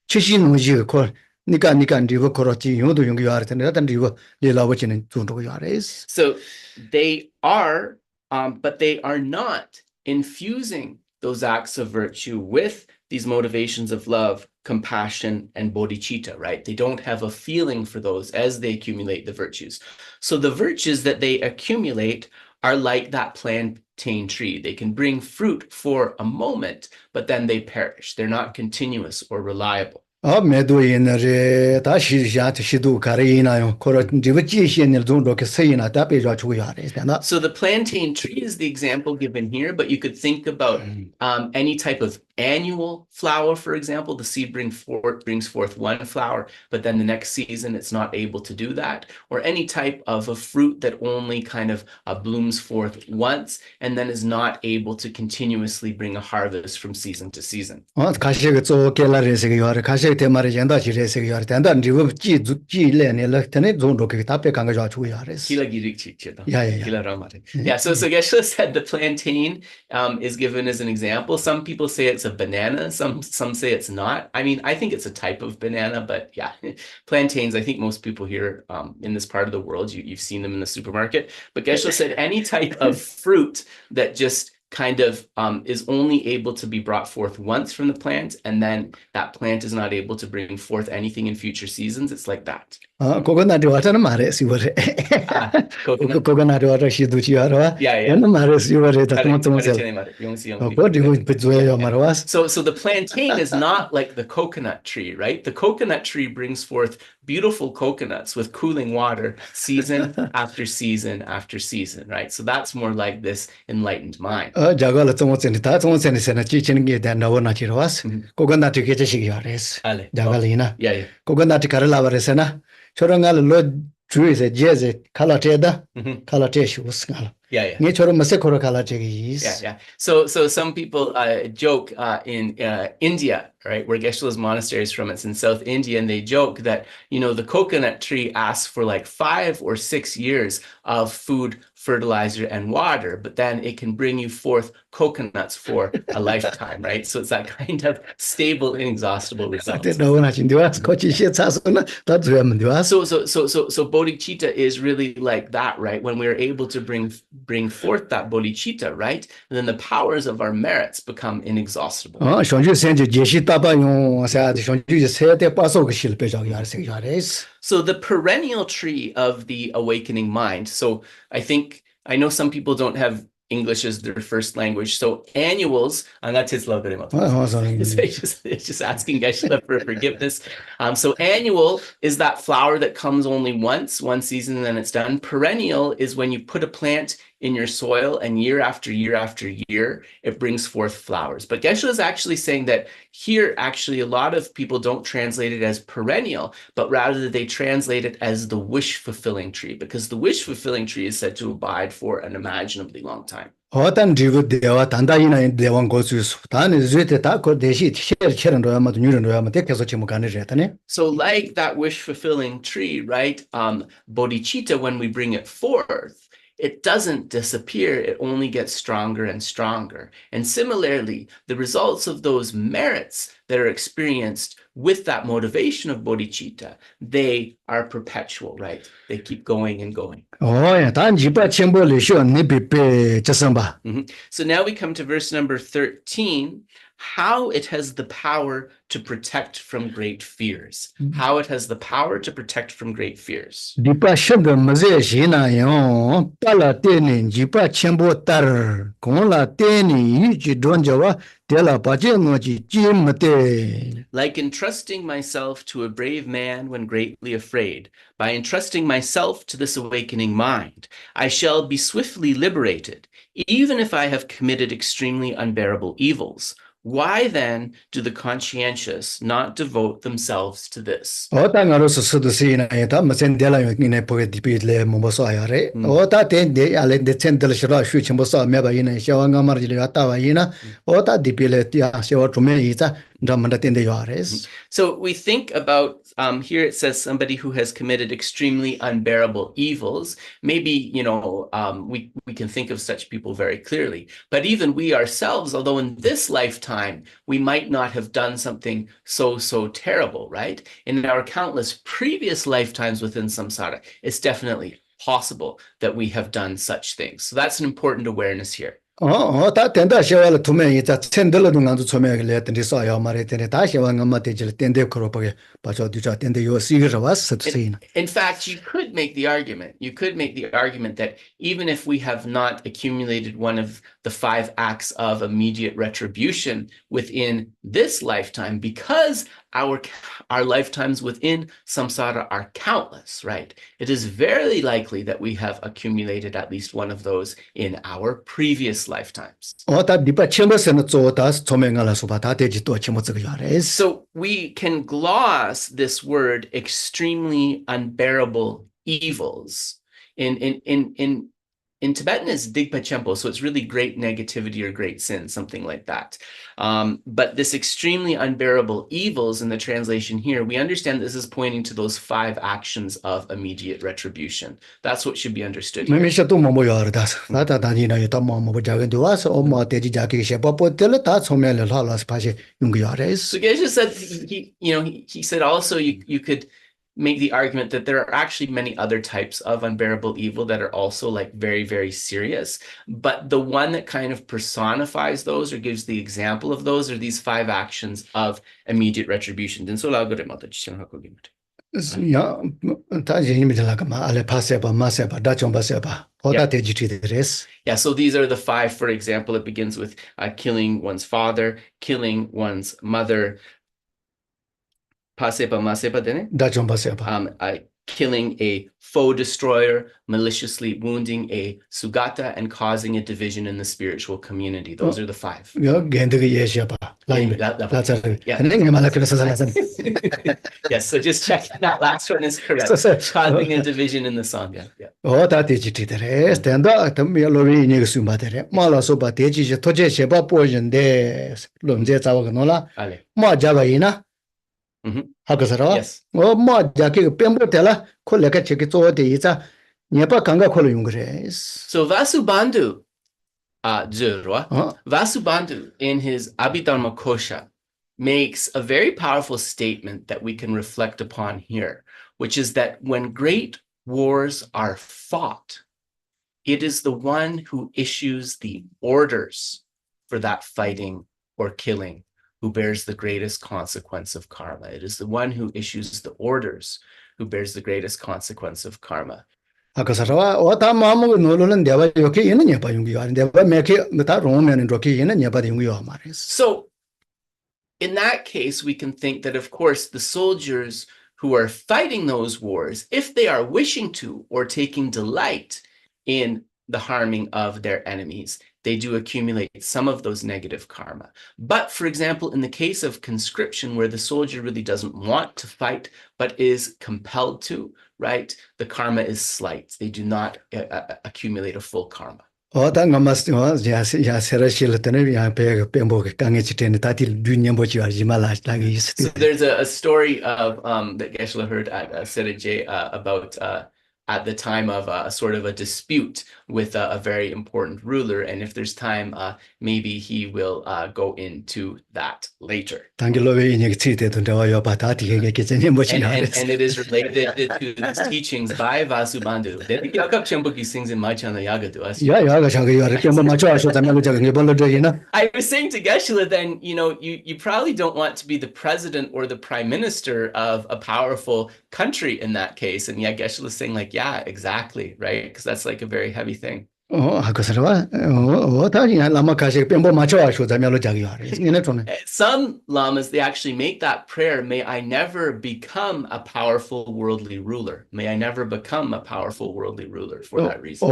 Speaker 3: 치신무지 콜 니까 리버 코로치 용도 용기 알았는데 다른 리버 리라버치는 존도 알아스.
Speaker 2: So they are but they are not infusing those acts of virtue with these motivations of love, compassion, and bodhicitta, right? They don't have a feeling for those as they accumulate the virtues. So the virtues that they accumulate are like that plantain tree. They can bring fruit for a moment, but then they perish. They're not continuous or reliable.
Speaker 3: 매도인을 다시 시도 가리나요. 그런 지부지시는 정도게 세이나 답해줘 주야 되나.
Speaker 2: So the plantain tree is the example given here, but you could think about any type of annual flower, for example. The seed brings forth one flower, but then the next season it's not able to do that. Or any type of a fruit that only kind of blooms forth once and then is not able to continuously bring a harvest from season to season.
Speaker 3: 가시가 쪼개라래서 요래 가시 대말이 연다 지래서 요래 된다 리버 지래네 전에 정도게 답해 간거 주야 알았어.
Speaker 2: Yeah, so Geshe said the plantain is given as an example. Some people say it's a banana, some say it's not. I mean, I think it's a type of banana, but yeah, plantains, I think most people here in this part of the world, you've seen them in the supermarket. But Geshe said any type of fruit that just kind of is only able to be brought forth once from the plant, and then that plant is not able to bring forth anything in future seasons. It's like that.
Speaker 3: coconut water mare siwore. Coconut water shiduchiara.
Speaker 2: Yeah.
Speaker 3: Mare siwore
Speaker 2: So the plantain is not like the coconut tree, right? The coconut tree brings forth beautiful coconuts with cooling water season after season after season, right? So that's more like this enlightened mind.
Speaker 3: 자가라 정원센이세나 지치는 게 나오나 지러왔어. coconut 게제식이 알았어. 자갈이나.
Speaker 2: Yeah.
Speaker 3: coconut 가르라버레세나. 저런갈 로 주의세 제제 칼라테다 칼라테시 우스갈.
Speaker 2: Yeah.
Speaker 3: 네처럼 마세코로 칼라테기.
Speaker 2: Yeah. So some people joke in India, right, where Geshe's monastery is from. It's in South India, and they joke that, you know, the coconut tree asks for like 5 or 6 years of food, fertilizer, and water, but then it can bring you forth coconuts for a lifetime, right? So it's that kind of stable, inexhaustible result. So bodhicitta is really like that, right? When we're able to bring forth that bodhicitta, right? And then the powers of our merits become inexhaustible. So the perennial tree of the awakening mind. So I know some people don't have English as their first language. So annuals, and that's his love very much. It's just asking Geshe for forgiveness. So annual is that flower that comes only once, one season, and then it's done. Perennial is when you put a plant in your soil and year after year after year, it brings forth flowers. But Geshe is actually saying that here, actually, a lot of people don't translate it as perennial, but rather they translate it as the wish-fulfilling tree, because the wish-fulfilling tree is said to abide for an unimaginably long time. So like that wish-fulfilling tree, right? Bodhicitta, when we bring it forth, it doesn't disappear. It only gets stronger and stronger. And similarly, the results of those merits that are experienced with that motivation of bodhicitta, they are perpetual, right? They keep going and going. So now we come to verse number 13, how it has the power to protect from great fears. How it has the power to protect from great fears. Like entrusting myself to a brave man when greatly afraid, by entrusting myself to this awakening mind, I shall be swiftly liberated, even if I have committed extremely unbearable evils. Why then do the conscientious not devote themselves to this? So we think about, here it says somebody who has committed extremely unbearable evils. Maybe, we can think of such people very clearly. But even we ourselves, although in this lifetime, we might not have done something so terrible, right? In our countless previous lifetimes within samsara, it's definitely possible that we have done such things. So that's an important awareness here.
Speaker 3: In fact, you
Speaker 2: could make the argument that even if we have not accumulated one of the 5 acts of immediate retribution within this lifetime, because our lifetimes within samsara are countless, right? It is very likely that we have accumulated at least one of those in our previous lifetimes. So we can gloss this word extremely unbearable evils. In Tibetan is digpa chenpo, so it's really great negativity or great sin, something like that. But this extremely unbearable evils in the translation here, we understand this is pointing to those 5 actions of immediate retribution. That's what should be understood here.
Speaker 3: So
Speaker 2: Geshe said, he said also you could make the argument that there are actually many other types of unbearable evil that are also like very, very serious. But the one that kind of personifies those or gives the example of those are these 5 actions of immediate retribution. Yeah, so these are the 5, for example, it begins with killing one's father, killing one's mother, killing a foe destroyer, maliciously wounding a sugata, and causing a division in the spiritual community. Those are the 5. Yes, so just check that last one is correct. Causing a division in the sangha. Yes. So Vasubandhu, Vasubandhu in his Abhidharma Kosha makes a very powerful statement that we can reflect upon here, which is that when great wars are fought, it is the one who issues the orders for that fighting or killing who bears the greatest consequence of karma. It is the one who issues the orders who bears the greatest consequence of karma. So in that case, we can think that, of course, the soldiers who are fighting those wars, if they are wishing to or taking delight in the harming of their enemies, they do accumulate some of those negative karma. But for example, in the case of conscription, where the soldier really doesn't want to fight, but is compelled to, right? The karma is slight. They do not accumulate a full karma. So there's a story of that Geshe heard at Serije about at the time of a sort of a dispute with a very important ruler. And if there's time, maybe he will go into that later. And it is related to these teachings by Vasubandhu. I was saying to Geshe then, you probably don't want to be the president or the prime minister of a powerful country in that case. And Geshe was saying like, yeah, exactly, right? Because that's like a very heavy thing. Some lamas, they actually make that prayer, may I never become a powerful worldly ruler. May I never become a powerful worldly ruler for that reason.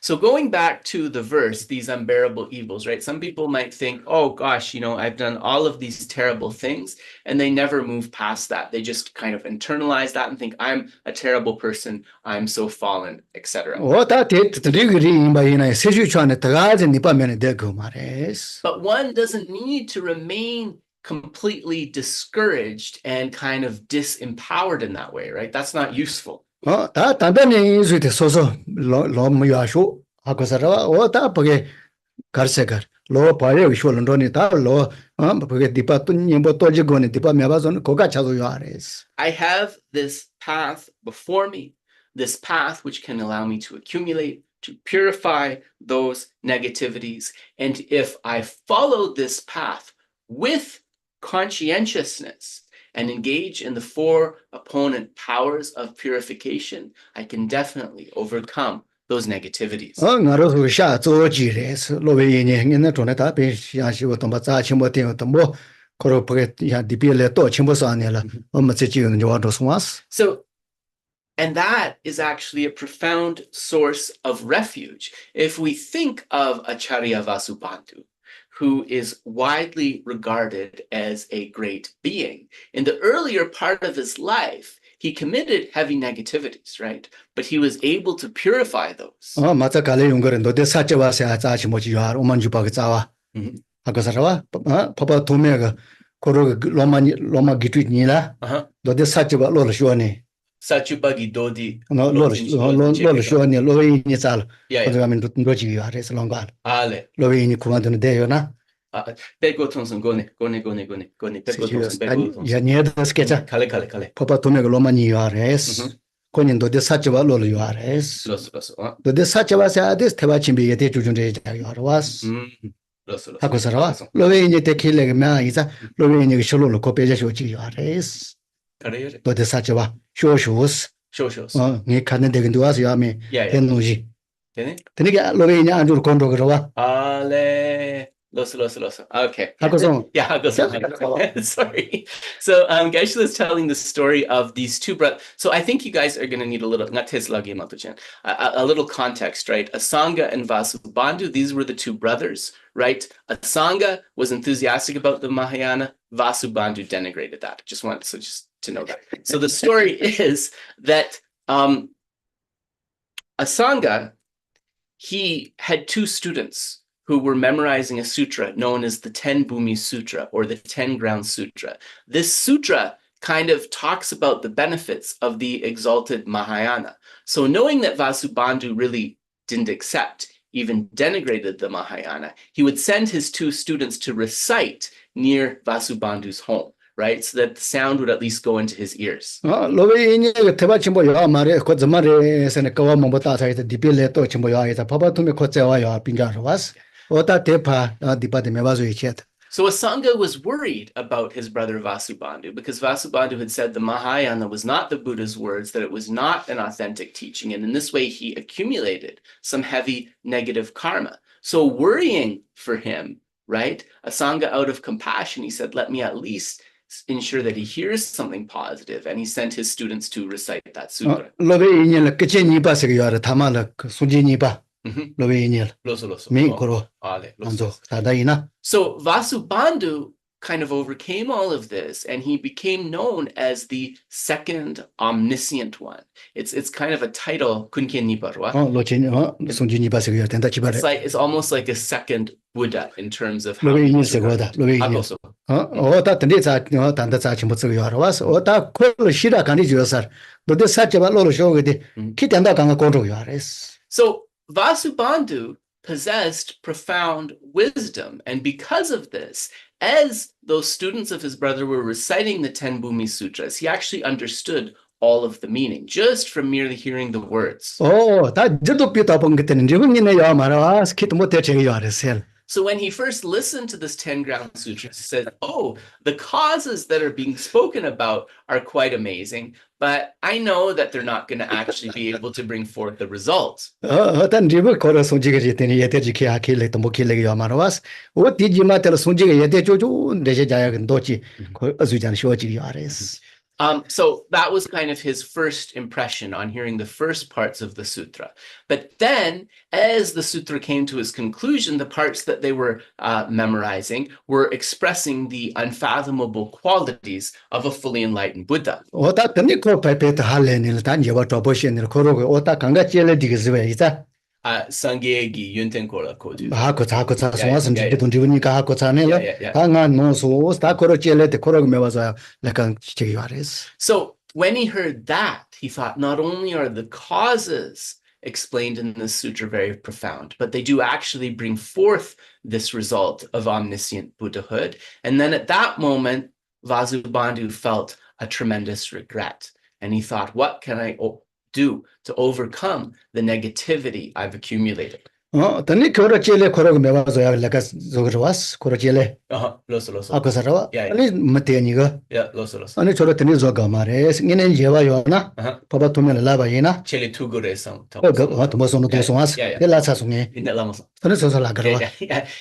Speaker 2: So going back to the verse, these unbearable evils, right? Some people might think, oh gosh, I've done all of these terrible things, and they never move past that. They just kind of internalize that and think, I'm a terrible person, I'm so fallen, etc. But one doesn't need to remain completely discouraged and kind of disempowered in that way, right? That's not useful. I have this path before me, this path which can allow me to accumulate, to purify those negativities. And if I follow this path with conscientiousness and engage in the four opponent powers of purification, I can definitely overcome those negativities. So, and that is actually a profound source of refuge. If we think of Acharya Vasubandhu, who is widely regarded as a great being, in the earlier part of his life, he committed heavy negativities, right? But he was able to purify those. Sachupagi Dodi. Pego Thompson, gone.
Speaker 3: Papa Tomega Lomani URS. Conin do de Sachawa Lolo URS. Do de Sachawa this Tevachimbi at Jujun was. Hakosara. Loveni Tekileg Ma is a Loveni Sholo Copia URS. Do de Sachawa. Shows. Ni can they do as Yami. Tenuji. Teniga Lovenia Andrew Condogova.
Speaker 2: Ale. Okay. Sorry. So Geshe is telling the story of these two brothers. So I think you guys are going to need a little, a little context, right? Asanga and Vasubandhu, these were the two brothers, right? Asanga was enthusiastic about the Mahayana. Vasubandhu denigrated that. Just to know that. So the story is that Asanga, he had two students who were memorizing a sutra known as the 10 Bhumi Sutra or the 10 Ground Sutra. This sutra kind of talks about the benefits of the exalted Mahayana. So knowing that Vasubandhu really didn't accept, even denigrated the Mahayana, he would send his two students to recite near Vasubandhu's home, right? So that the sound would at least go into his ears. So Asanga was worried about his brother Vasubandhu because Vasubandhu had said the Mahayana was not the Buddha's words, that it was not an authentic teaching. And in this way, he accumulated some heavy negative karma. So worrying for him, right? Asanga, out of compassion, he said, let me at least ensure that he hears something positive. And he sent his students to recite that sutra. So Vasubandhu kind of overcame all of this, and he became known as the second omniscient one. It's kind of a title. It's almost like a second Buddha in terms of how he was regarded. So Vasubandhu possessed profound wisdom, and because of this, as those students of his brother were reciting the 10 Bhumi Sutras, he actually understood all of the meaning just from merely hearing the words. So when he first listened to this 10 ground sutras, he said, oh, the causes that are being spoken about are quite amazing, but I know that they're not going to actually be able to bring forth the results. So that was kind of his first impression on hearing the first parts of the sutra. But then, as the sutra came to its conclusion, the parts that they were memorizing were expressing the unfathomable qualities of a fully enlightened Buddha. Sangyeegi Yunten Kola Kodu. So when he heard that, he thought not only are the causes explained in this sutra very profound, but they do actually bring forth this result of omniscient Buddhahood. And then at that moment, Vasubandhu felt a tremendous regret. And he thought, what can I do to overcome the negativity I've accumulated? So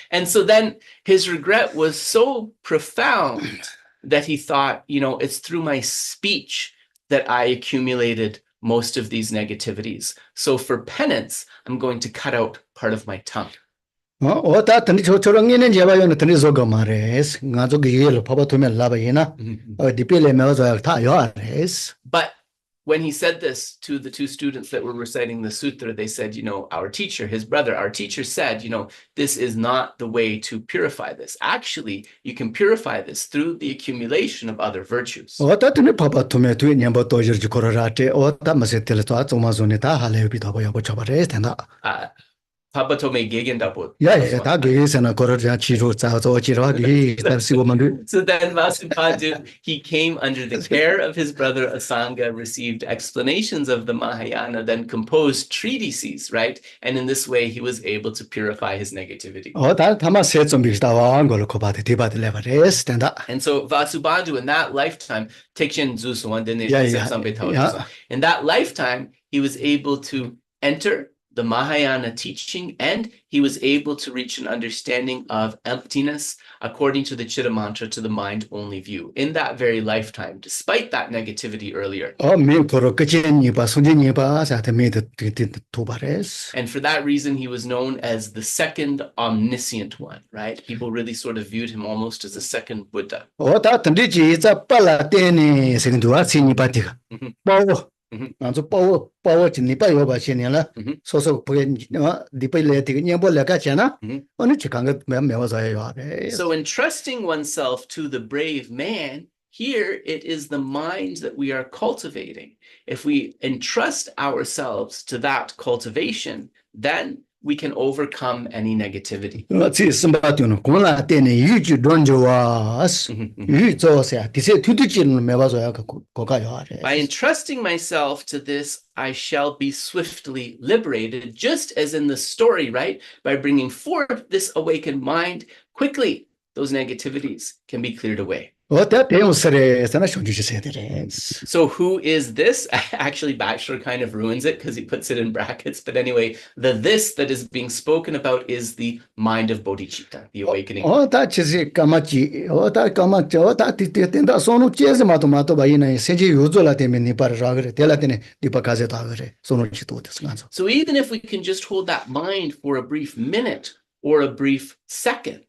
Speaker 2: and so then his regret was so profound that he thought, it's through my speech that I accumulated most of these negativities. So for penance, I'm going to cut out part of my tongue. But when he said this to the two students that were reciting the sutra, they said, our teacher, his brother, our teacher said, this is not the way to purify this. Actually, you can purify this through the accumulation of other virtues. So then Vasubandhu, he came under the care of his brother Asanga, received explanations of the Mahayana, then composed treatises, right? And in this way, he was able to purify his negativity. And so Vasubandhu, in that lifetime, in that lifetime, he was able to enter the Mahayana teaching, and he was able to reach an understanding of emptiness according to the Chitta Mantra, to the mind-only view, in that very lifetime, despite that negativity earlier. And for that reason, he was known as the second omniscient one, right? People really sort of viewed him almost as a second Buddha. So entrusting oneself to the brave man, here it is the mind that we are cultivating. If we entrust ourselves to that cultivation, then we can overcome any negativity. By entrusting myself to this, I shall be swiftly liberated, just as in the story, right? By bringing forth this awakened mind, quickly those negativities can be cleared away. So who is this? Actually, Bachelor kind of ruins it because he puts it in brackets. But anyway, the this that is being spoken about is the mind of Bodhicitta, the awakening. So even if we can just hold that mind for a brief minute or a brief second,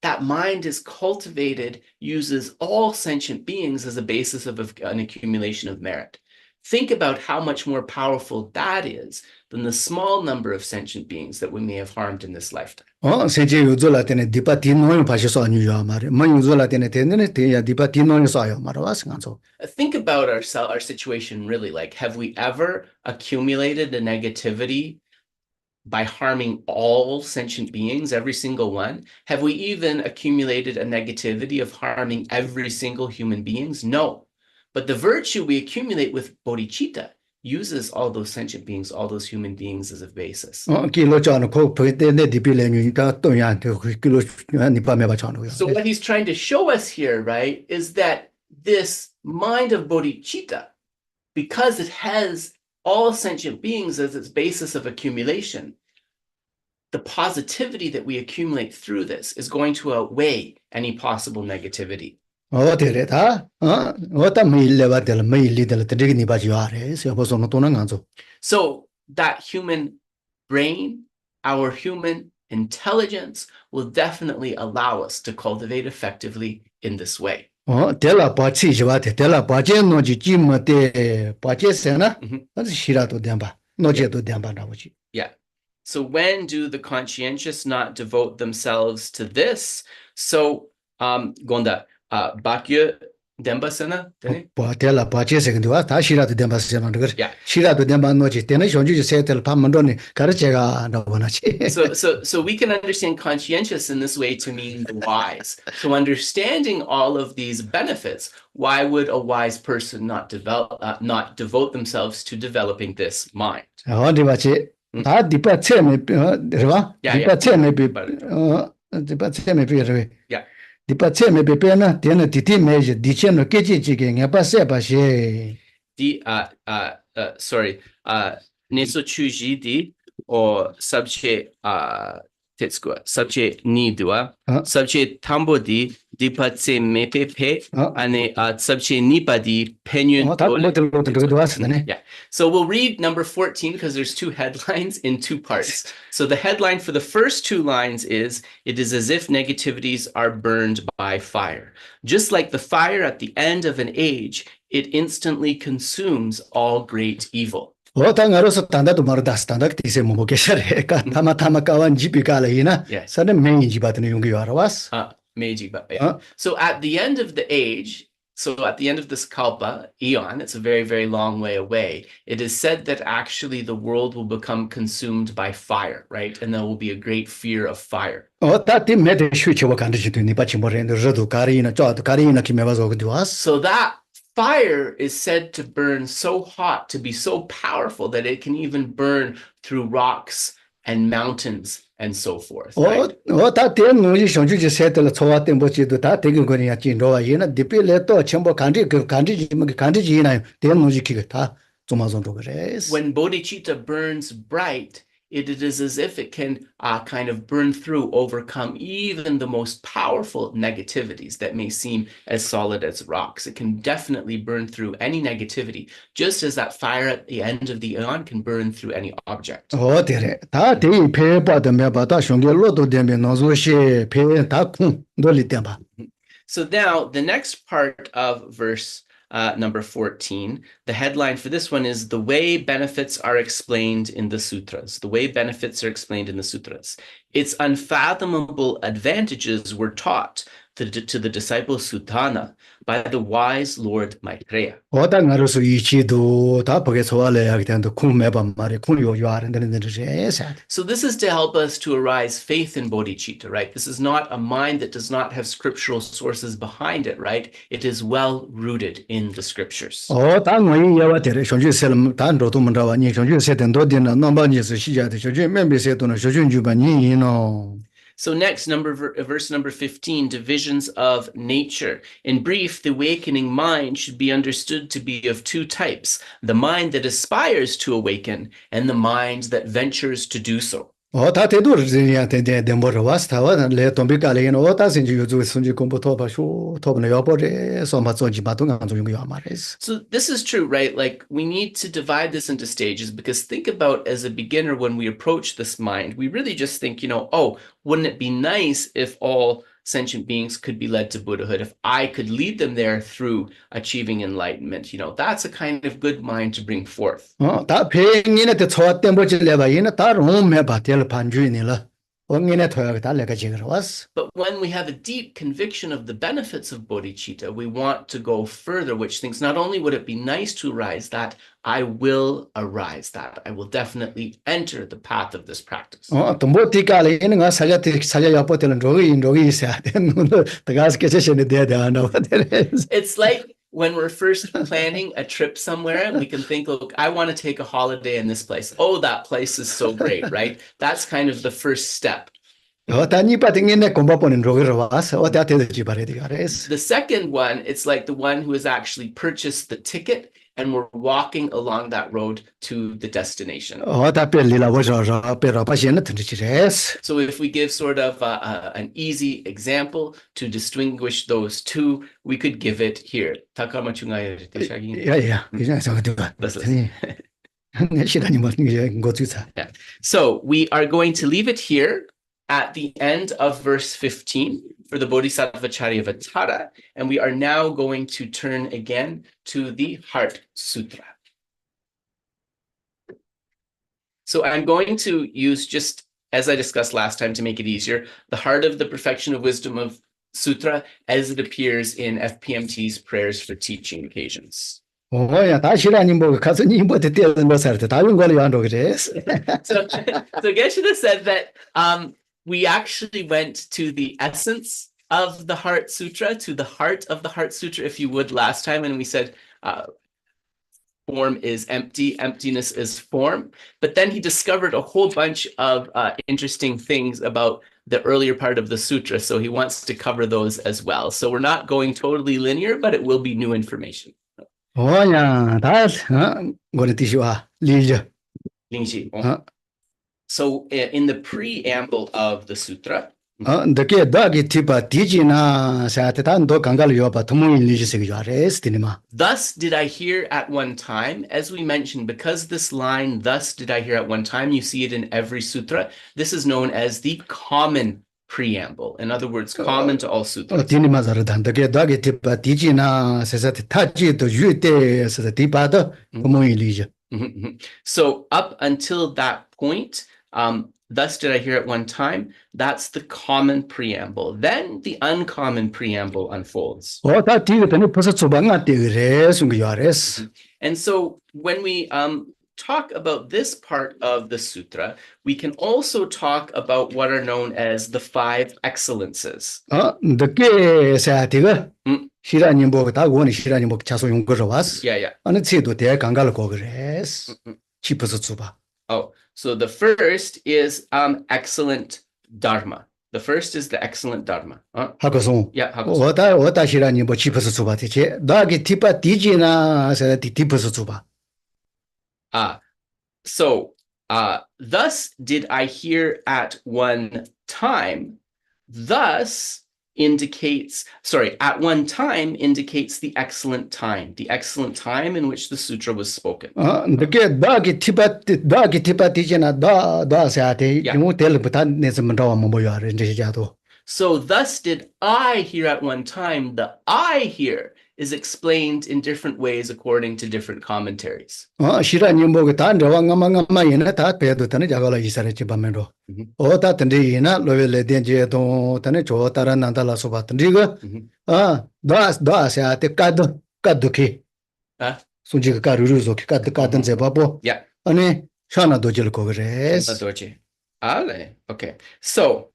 Speaker 2: that mind is cultivated, uses all sentient beings as a basis of an accumulation of merit. Think about how much more powerful that is than the small number of sentient beings that we may have harmed in this lifetime.
Speaker 3: 세제 요조라 때네 디파티노요 파셔서 아니요 말에 뭐 요조라 때네 되네 대야 디파티노요 사요 말아 생각서.
Speaker 2: Think about our situation really. Like, have we ever accumulated a negativity by harming all sentient beings, every single one? Have we even accumulated a negativity of harming every single human beings? No. But the virtue we accumulate with bodhicitta uses all those sentient beings, all those human beings as a basis. So what he's trying to show us here, right, is that this mind of bodhicitta, because it has all sentient beings as its basis of accumulation, the positivity that we accumulate through this is going to outweigh any possible negativity. So that human brain, our human intelligence, will definitely allow us to cultivate effectively in this way. Yeah. So when do the conscientious not devote themselves to this? So Gonda, Bakya Demba Sana? Yeah. So we can understand conscientious in this way to mean the wise. So understanding all of these benefits, why would a wise person not devote themselves to developing this mind? Yeah. Sorry. Neso chuji di or subject tetskua subject nidua subject tambo di dipatse mepepe ane subject nipadi penyun. Yeah. So we'll read number 14 because there's two headlines in two parts. So the headline for the first two lines is, it is as if negativities are burned by fire. Just like the fire at the end of an age, it instantly consumes all great evil. Yes. So at the end of the age, so at the end of this kalpa, eon, it's a very, very long way away, it is said that actually the world will become consumed by fire, right? And there will be a great fear of fire. So that fire is said to burn so hot, to be so powerful, that it can even burn through rocks and mountains and so forth. Right? When bodhicitta burns bright, it is as if it can kind of burn through, overcome even the most powerful negativities that may seem as solid as rocks. It can definitely burn through any negativity, just as that fire at the end of the eon can burn through any object. So now the next part of verse number 14, the headline for this one is, the way benefits are explained in the sutras. The way benefits are explained in the sutras. Its unfathomable advantages were taught to the disciple Sutana by the wise Lord Maitreya. So this is to help us to arise faith in bodhicitta, right? This is not a mind that does not have scriptural sources behind it, right? It is well rooted in the scriptures. So next, verse number 15, divisions of nature. In brief, the awakening mind should be understood to be of two types: the mind that aspires to awaken and the mind that ventures to do so. So this is true, right? Like, we need to divide this into stages, because think about, as a beginner, when we approach this mind, we really just think, oh, wouldn't it be nice if all sentient beings could be led to Buddhahood, if I could lead them there through achieving enlightenment, that's a kind of good mind to bring forth.
Speaker 3: 다 배행이네 때 초와 땜버질래 봐. 얘는 다 롬해 봐. 될 반주이니라. 엉이네 토야 다 내가 지금 왔어.
Speaker 2: But when we have a deep conviction of the benefits of bodhicitta, we want to go further, which thinks not only would it be nice to arise that, I will arise that. I will definitely enter the path of this practice.
Speaker 3: 또 뭐티까래 얘는 살려야 버텔은 로기 있어야 돼. 너는 다가스 계셔네 돼야 돼.
Speaker 2: It's like when we're first planning a trip somewhere, and we can think, look, I want to take a holiday in this place. Oh, that place is so great, right? That's kind of the first step. The second one, it's like the one who has actually purchased the ticket and we're walking along that road to the destination. So if we give sort of an easy example to distinguish those two, we could give it here. So we are going to leave it here at the end of verse 15 for the Bodhisattvacaryāvatāra, and we are now going to turn again to the Heart Sutra. So I'm going to use, just as I discussed last time to make it easier, the Heart of the Perfection of Wisdom of Sutra as it appears in FPMT's Prayers for Teaching occasions.
Speaker 3: So Geshe
Speaker 2: said that we actually went to the essence of the Heart Sutra, to the heart of the Heart Sutra, if you would, last time, and we said form is empty, emptiness is form. But then he discovered a whole bunch of interesting things about the earlier part of the sutra, so he wants to cover those as well. So we're not going totally linear, but it will be new information. So in the preamble of the sutra, thus did I hear at one time, as we mentioned, because this line, thus did I hear at one time, you see it in every sutra. This is known as the common preamble. In other words, common to all sutras. So up until that point, thus did I hear at one time, that's the common preamble. Then the uncommon preamble unfolds. And so when we talk about this part of the sutra, we can also talk about what are known as the 5 excellences. Yeah. Oh, so the first is excellent dharma. The first is the excellent dharma. Yeah, thus did I hear at one time. Thus indicates, at one time indicates the excellent time in which the sutra was spoken. So thus did I hear at one time. The I here is explained in different ways according to different commentaries. Okay. So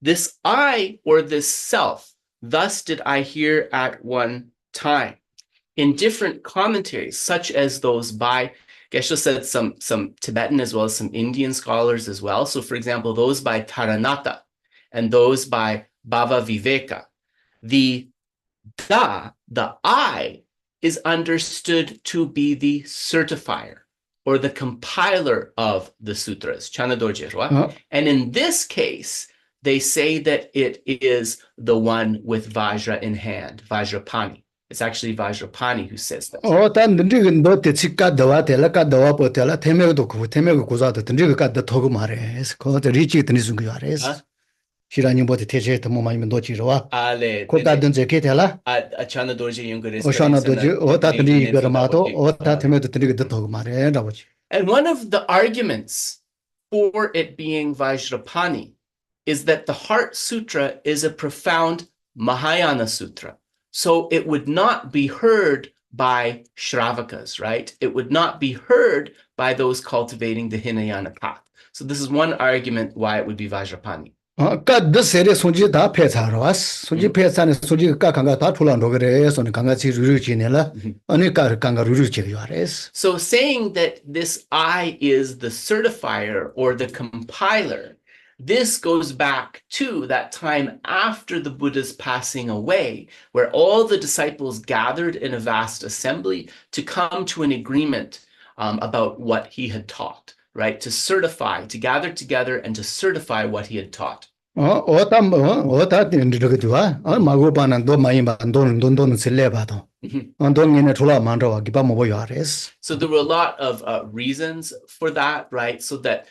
Speaker 2: this I, or this self, thus did I hear at one time. In different commentaries, such as those by, Geshe said some Tibetan as well as some Indian scholars as well. So for example, those by Taranatha and those by Bhava Viveka, the I is understood to be the certifier or the compiler of the sutras, Chanadojirwa. And in this case, they say that it is the one with Vajra in hand, Vajrapani. It's actually Vajrapani who says that.
Speaker 3: 시라님보다 대체 더 많이 놓치러와
Speaker 2: Ale,
Speaker 3: 고다든 제게 되라
Speaker 2: achana dorje yung gores
Speaker 3: 오샤나 도지 오다 드리 거마도 오다 테메도 드리게 더 말해 라보지.
Speaker 2: And one of the arguments for it being Vajrapani is that the Heart Sutra is a profound Mahayana Sutra. So it would not be heard by Shravakas, right? It would not be heard by those cultivating the Hinayana path. So this is one argument why it would be Vajrapani.
Speaker 3: 까 세례 손지 다 폐사하러 왔어. 손지 폐사는 손지 강가 다 출란도 그래. 손 강가지 루루지네라. 아니 강가 루루지가 요아레스.
Speaker 2: So saying that this I is the certifier or the compiler, this goes back to that time after the Buddha's passing away, where all the disciples gathered in a vast assembly to come to an agreement about what he had taught, right? To certify, to gather together and to certify what he had taught.
Speaker 3: 어다 된다고 좋아. 마고바는 도 많이 돈돈 쓸래봐도. 돈이네 졸라 많더라. 기바 뭐 요아레스.
Speaker 2: So there were a lot of reasons for that, right? So that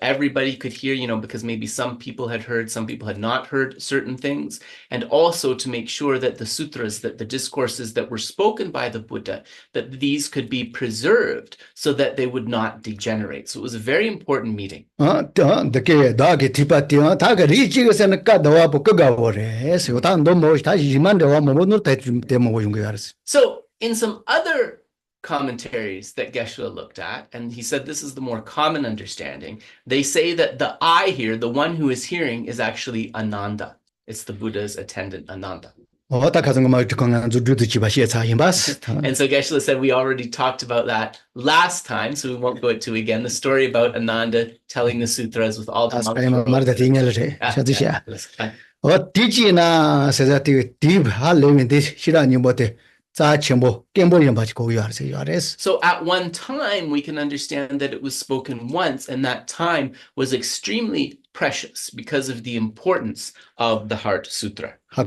Speaker 2: everybody could hear, because maybe some people had heard, some people had not heard certain things, and also to make sure that the sutras, that the discourses that were spoken by the Buddha, that these could be preserved so that they would not degenerate. So it was a very important meeting. So in some other commentaries that Geshe looked at, and he said this is the more common understanding, they say that the I here, the one who is hearing, is actually Ananda. It's the Buddha's attendant Ananda. And so Geshe said we already talked about that last time, so we won't go into again the story about Ananda telling the sutras with all the monks. So at one time, we can understand that it was spoken once, and that time was extremely precious because of the importance of the Heart Sutra. So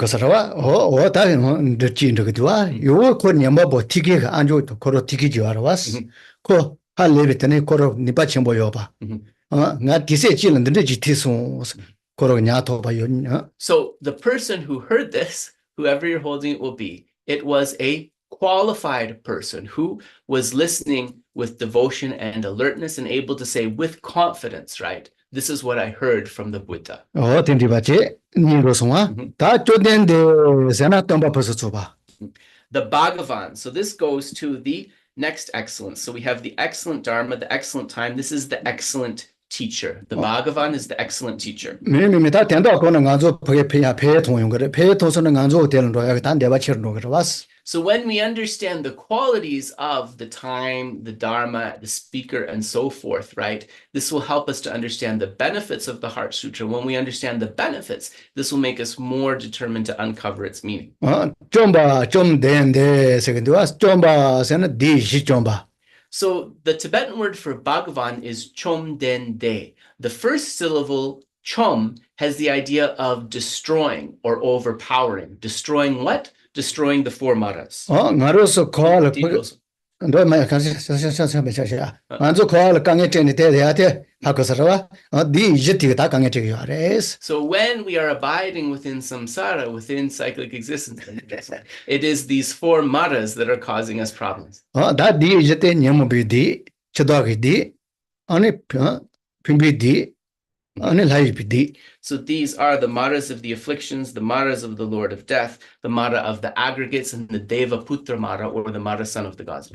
Speaker 2: the person who heard this, whoever you're holding it will be, it was a qualified person who was listening with devotion and alertness and able to say with confidence, right? This is what I heard from the Buddha. The Bhagavan. So this goes to the next excellence. So we have the excellent Dharma, the excellent time. This is the excellent teacher. The Bhagavan is the excellent teacher. So when we understand the qualities of the time, the Dharma, the speaker, and so forth, right, this will help us to understand the benefits of the Heart Sutra. When we understand the benefits, this will make us more determined to uncover its meaning. So the Tibetan word for Bhagavan is chom den de. The first syllable, chom, has the idea of destroying or overpowering. Destroying what? Destroying the four maras. So when we are abiding within samsara, within cyclic existence, it is these four maras that are causing us problems. So these are the maras of the afflictions, the maras of the Lord of Death, the mara of the aggregates, and the Deva Putra mara, or the mara son of the gods.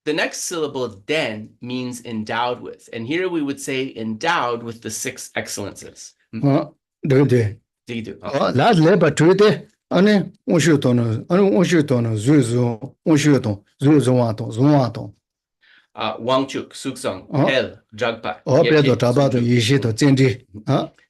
Speaker 2: The next syllable, den, means endowed with. And here we would say endowed with the six excellences. Wangchuk, Suksong, Hel, Jagpa.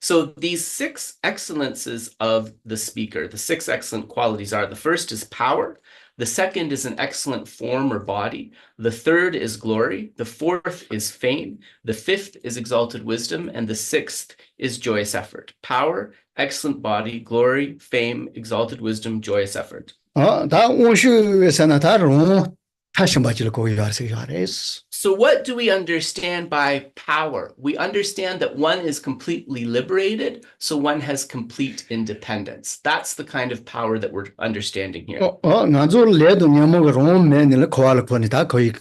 Speaker 2: So these six excellences of the speaker, the six excellent qualities are, the first is power, The second is an excellent form or body. The third is glory. The fourth is fame. The fifth is exalted wisdom. And the sixth is joyous effort. Power, excellent body, glory, fame, exalted wisdom, joyous effort.
Speaker 3: 다 온슈에서는 다른 다시 맞을 거기가 알았어요.
Speaker 2: So what do we understand by power? We understand that one is completely liberated, so one has complete independence. That's the kind of power that we're understanding here.
Speaker 3: 나도 레도 녀모가 롬맨을 코알 보니다 거기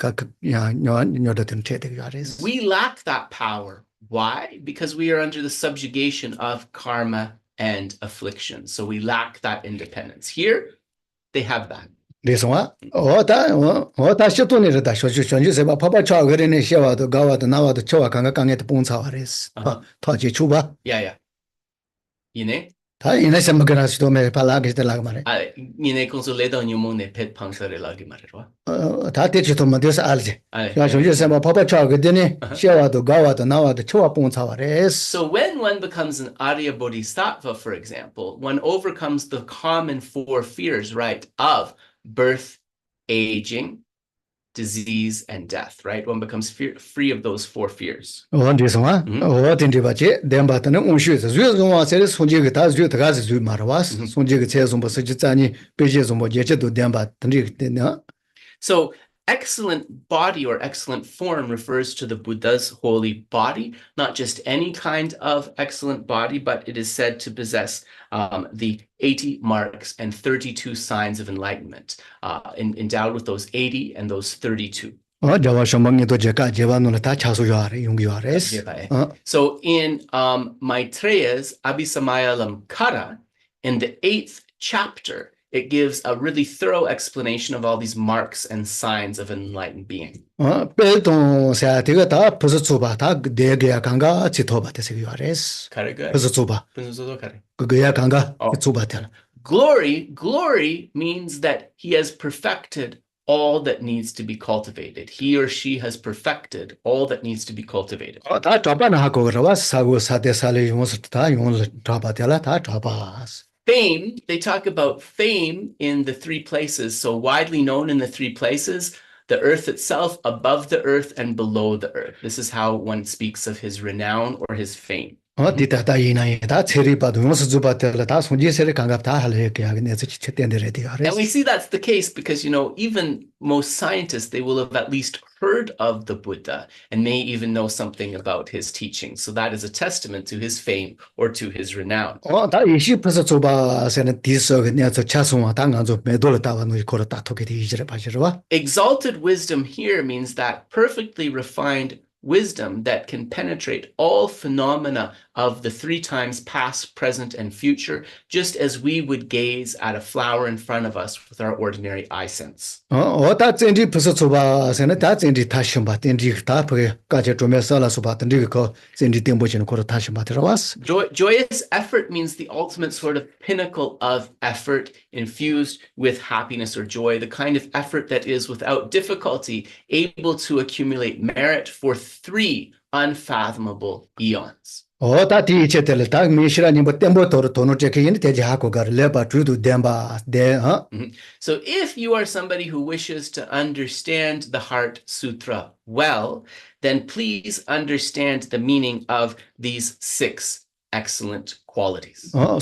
Speaker 3: 녀녀녀들 체득이 알았어.
Speaker 2: We lack that power. Why? Because we are under the subjugation of karma and affliction. So we lack that independence. Here, they have that.
Speaker 3: 그래서 다시 또 내려다 쇼쇼쇼에서 봐봐 저 그러네 시와도 가와도 나와도 저와 강강에도 봉사하랬어. 더지 주바.
Speaker 2: Yeah. 이네?
Speaker 3: 다 이네서 먹으라서도 매 발라게 되라고 말해.
Speaker 2: 이네 consoledo nyumone pet pangsare라기 말해라.
Speaker 3: 다 대치도 못해서 알지. 야 쇼쇼에서 봐봐 저 그러네 시와도 가와도 나와도 저와 봉사하랬어.
Speaker 2: So when one becomes an Arya Bodhisattva, for example, one overcomes the common four fears, right, of birth, aging, disease, and death, right? One becomes free of those four fears.
Speaker 3: 어디서와? 어딘지 봤지? 덴바트는 온슈에서 주요종화세를 손지게 다 주요 들어가서 주 말아왔어. 손지게 제좀 벌써 지자니 베제좀 뭐 예제도 덴바트는 되나?
Speaker 2: So excellent body or excellent form refers to the Buddha's holy body, not just any kind of excellent body, but it is said to possess the 80 marks and 32 signs of enlightenment, endowed with those 80 and those 32. So in Maitreya's Abhisamayalankara, in the 8th chapter, it gives a really thorough explanation of all these marks and signs of an enlightened being. Glory means that he has perfected all that needs to be cultivated. He or she has perfected all that needs to be cultivated. Fame, they talk about fame in the three places, so widely known in the three places, the earth itself, above the earth, and below the earth. This is how one speaks of his renown or his fame. And we see that's the case because, even most scientists, they will have at least heard of the Buddha and may even know something about his teaching. So that is a testament to his fame or to his renown. Exalted wisdom here means that perfectly refined wisdom that can penetrate all phenomena of the three times past, present, and future, just as we would gaze at a flower in front of us with our ordinary eye sense.
Speaker 3: Joyous
Speaker 2: effort means the ultimate sort of pinnacle of effort infused with happiness or joy, the kind of effort that is without difficulty able to accumulate merit for 3 unfathomable eons. So if you are somebody who wishes to understand the Heart Sutra well, then please understand the meaning of these 6 excellent qualities.
Speaker 3: So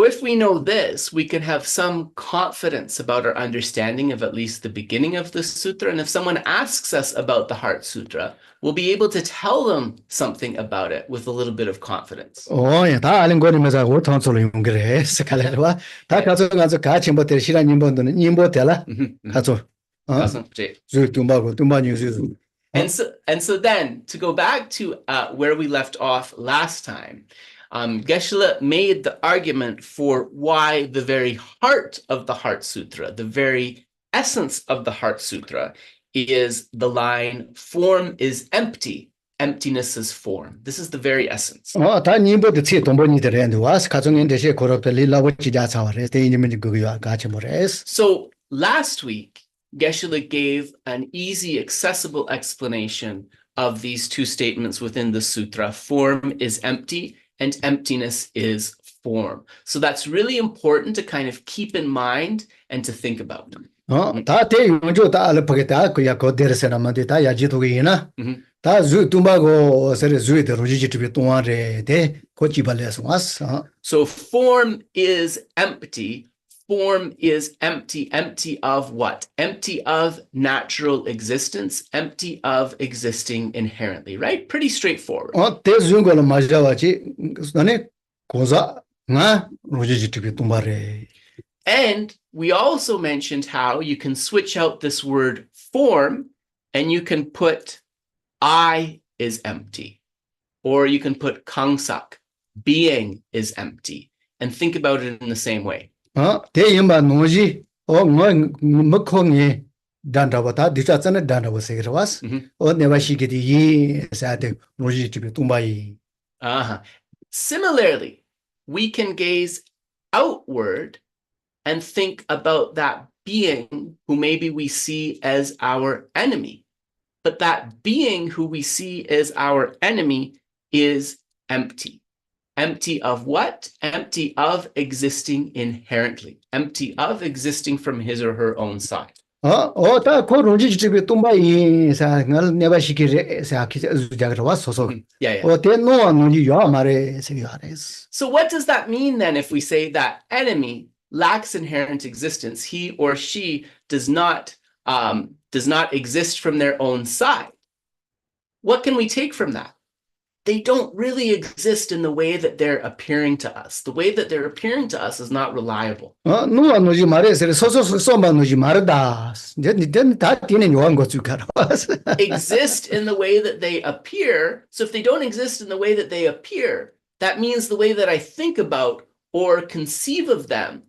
Speaker 2: if we know this, we can have some confidence about our understanding of at least the beginning of the sutra. And if someone asks us about the Heart Sutra, we'll be able to tell them something about it with a little bit of confidence. And so then, to go back to where we left off last time, Geshe made the argument for why the very heart of the Heart Sutra, the very essence of the Heart Sutra, is the line, form is empty, emptiness is form. This is the very essence. So last week, Geshe gave an easy, accessible explanation of these 2 statements within the sutra. Form is empty and emptiness is form. So that's really important to kind of keep in mind and to think about.
Speaker 3: 다 대용조 다 알파게다 그야 거데르세나만데 다 야지도기나
Speaker 2: Mhm.
Speaker 3: 다 주tum바고 세레 주이데 로지지티비 동아레 데 고치발레스 와스
Speaker 2: So form is empty. Form is empty. Empty of what? Empty of natural existence, empty of existing inherently, right? Pretty straightforward.
Speaker 3: 대중고는 맞아와지 너네 고자 나 로지지티비 동바레
Speaker 2: And we also mentioned how you can switch out this word form and you can put I is empty, or you can put kangsak, being is empty, and think about it in the same way.
Speaker 3: 대인바 노지 뭐콩이 단다보다 디자잖아 단다보세 와스 네바시게디 이 사데 로지지티비 동바이
Speaker 2: Similarly, we can gaze outward and think about that being who maybe we see as our enemy. But that being who we see as our enemy is empty. Empty of what? Empty of existing inherently. Empty of existing from his or her own side.
Speaker 3: 다 고론지집에 똥바이 사ങ്ങൾ 네바시키레 사키자 자그라 와서서 대노아 노지 요 말에 세요하레스.
Speaker 2: So what does that mean then if we say that enemy lacks inherent existence, he or she does not exist from their own side? What can we take from that? They don't really exist in the way that they're appearing to us. The way that they're appearing to us is not reliable.
Speaker 3: 노아 노지 말에 소소소 소마 노지 말다. 다 tienen 요한 거 주카라.
Speaker 2: Exist in the way that they appear. So if they don't exist in the way that they appear, that means the way that I think about or conceive of them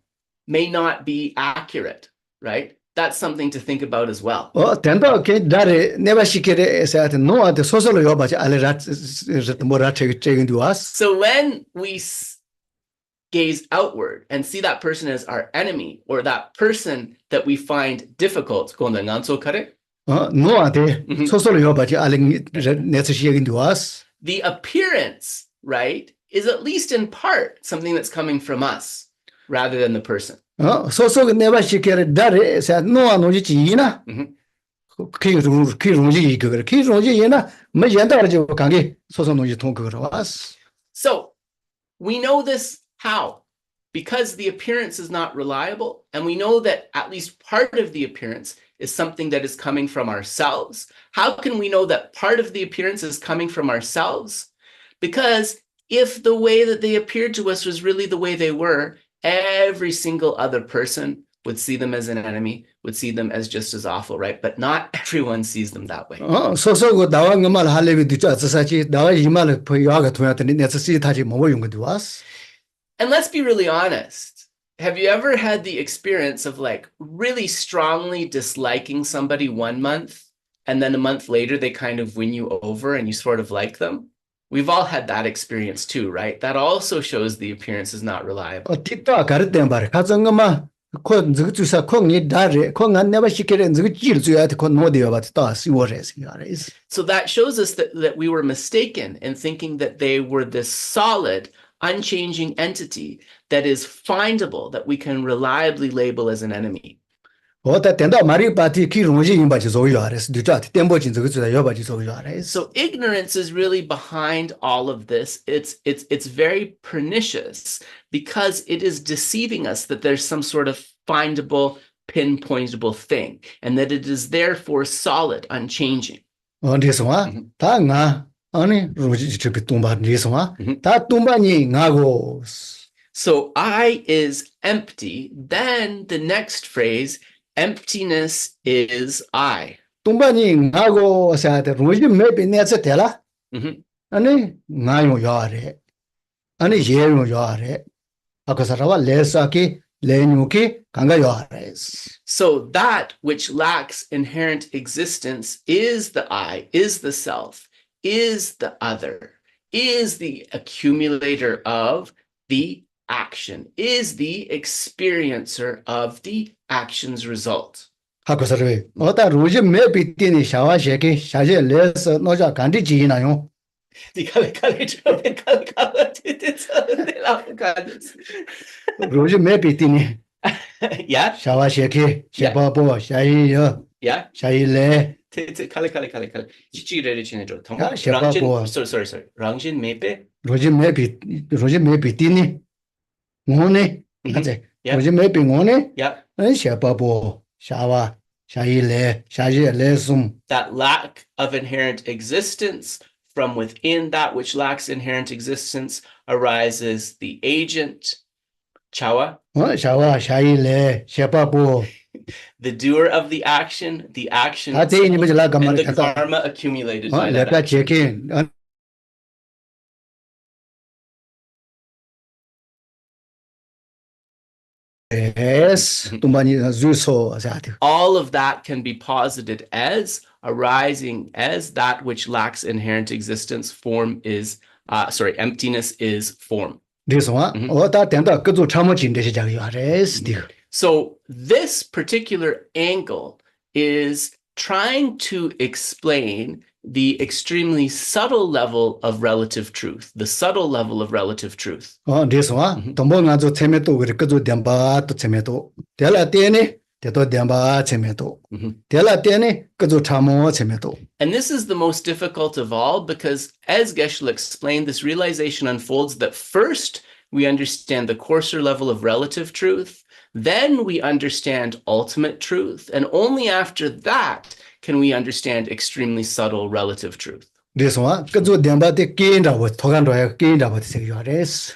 Speaker 2: may not be accurate, right? That's something to think about as well.
Speaker 3: 된다 게 다레 네바시키레 사한테 노아한테 소설로 요바지 알레라 뭐라 책임도 왔어.
Speaker 2: So when we gaze outward and see that person as our enemy or that person that we find difficult,
Speaker 3: 노아한테 소설로 요바지 알레 네스시에긴도 왔어.
Speaker 2: The appearance, right, is at least in part something that's coming from us rather than the person.
Speaker 3: 소속 네바시키레 다레 사 노아 노지지이나 키로지 그거 키로지이나 뭐 연다르지 관계 소속 노지 통 그거 왔어.
Speaker 2: So we know this how? Because the appearance is not reliable, and we know that at least part of the appearance is something that is coming from ourselves. How can we know that part of the appearance is coming from ourselves? Because if the way that they appeared to us was really the way they were, every single other person would see them as an enemy, would see them as just as awful, right? But not everyone sees them that way.
Speaker 3: 소속고 나와 말 할래비 뒤져 사사지 나와 이 말을 보여가 도야더니 네스시 타지 뭐 용거 왔어.
Speaker 2: And let's be really honest. Have you ever had the experience of like really strongly disliking somebody 1 month and then a month later they kind of win you over and you sort of like them? We've all had that experience too, right? That also shows the appearance is not reliable.
Speaker 3: 티타 가르된 말 가정마 콘 저주사 콘이 다레 콘안 네바시키레 저기 찌르줘야데 콘 모디어 바다 시워레스.
Speaker 2: So that shows us that we were mistaken in thinking that they were this solid, unchanging entity that is findable, that we can reliably label as an enemy.
Speaker 3: 어다 된다 말이 바티 키로지 임바지 소요하레스 뒤자 템보진 저기 요바지 소요하레스.
Speaker 2: So ignorance is really behind all of this. It's very pernicious because it is deceiving us that there's some sort of findable, pinpointable thing, and that it is therefore solid, unchanging.
Speaker 3: 어디서와 다가 아니 로지 저기 tumba 어디서와 다 tum바니 나고.
Speaker 2: So I is empty. Then the next phrase, emptiness is I.
Speaker 3: tum바니 나고 사데 로지 메비 네서 되라. 아니 나요 요아레. 아니 예요 요아레. 아까사라와 레사키 레뉴키 강가 요아레스.
Speaker 2: So that which lacks inherent existence is the I, is the self, is the other, is the accumulator of the action, is the experiencer of the action's result.
Speaker 3: 하고서를 어다 로지 메비 띠니 샤와셰키 샤제 레서 노자 간디지나요. 로지 메비티니
Speaker 2: Yeah,
Speaker 3: 샤와셰케
Speaker 2: yeah,
Speaker 3: 샤바보 샤이여
Speaker 2: yeah.
Speaker 3: 샤이레
Speaker 2: Kale. Chichire chinejo.
Speaker 3: 야 샤바보
Speaker 2: Sorry. Rangjin mepe.
Speaker 3: 로지 메비티니 오네 가제
Speaker 2: Yeah,
Speaker 3: 로지 메비 오네
Speaker 2: yeah.
Speaker 3: 샤바보 샤와 샤이레 샤이레 숨
Speaker 2: That lack of inherent existence from within that which lacks inherent existence arises the agent, chawa,
Speaker 3: 샤와 샤이레 샤바보
Speaker 2: the doer of the action
Speaker 3: 다데
Speaker 2: itself,
Speaker 3: 이니버지 라
Speaker 2: and
Speaker 3: 가만
Speaker 2: the
Speaker 3: 간다
Speaker 2: karma accumulated by that
Speaker 3: 레가
Speaker 2: action.
Speaker 3: 제케 에스 tumani zuso asati
Speaker 2: All of that can be posited as arising as that which lacks inherent existence. Emptiness is form.
Speaker 3: 디소와 어다 된다 그조 참어 진대시 자기 아레스 디
Speaker 2: So this particular angle is trying to explain the extremely subtle level of relative truth, the subtle level of relative truth.
Speaker 3: 디소와 동봉아 조 체메도 그리 그조 뎀바 또 체메도 델라 테네 데도 뎀바 체메도 델라 테네 그조 참어 체메도
Speaker 2: And this is the most difficult of all because, as Geshe explained, this realization unfolds that first we understand the coarser level of relative truth, then we understand ultimate truth, and only after that can we understand extremely subtle relative truth.
Speaker 3: 디소와 그조 뎀바데 끼인다고 토간도야 끼인다고 세기 아레스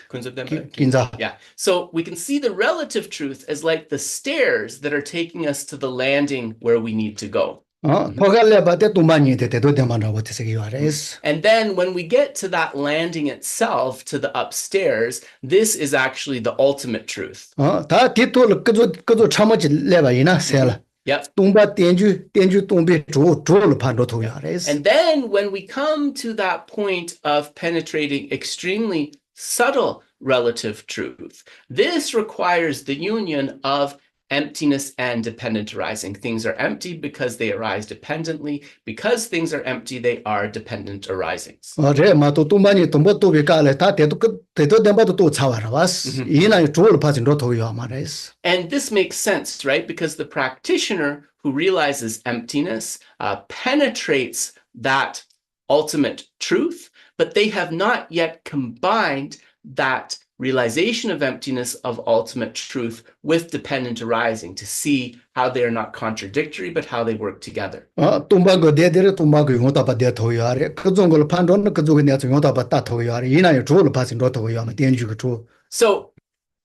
Speaker 3: 긴자
Speaker 2: Yeah. So we can see the relative truth as like the stairs that are taking us to the landing where we need to go.
Speaker 3: 토갈레바데 tumani 데도 뎀바라고 세기 아레스
Speaker 2: And then when we get to that landing itself, to the upstairs, this is actually the ultimate truth.
Speaker 3: 다 디토 그조 참어지 레바이나 셀
Speaker 2: Yep.
Speaker 3: tumba tenju tumbe 조 판도 토야 아레스
Speaker 2: And then when we come to that point of penetrating extremely subtle relative truth, this requires the union of emptiness and dependent arising. Things are empty because they arise dependently. Because things are empty, they are dependent arisings.
Speaker 3: 제 마도 tumani tumbo tobe kale 다 데도 뎀바도 또 차와라와스 이나 조를 파진 로 토야 마레스
Speaker 2: And this makes sense, right? Because the practitioner who realizes emptiness penetrates that ultimate truth, but they have not yet combined that realization of emptiness of ultimate truth with dependent arising to see how they are not contradictory, but how they work together.
Speaker 3: tumbago 데데르 tumbago 용다 바데 토야레 그종 걸 판도는 그종에 내가 용다 바다 토야레 이나 조를 파진 로 토야 마 텐주 조
Speaker 2: So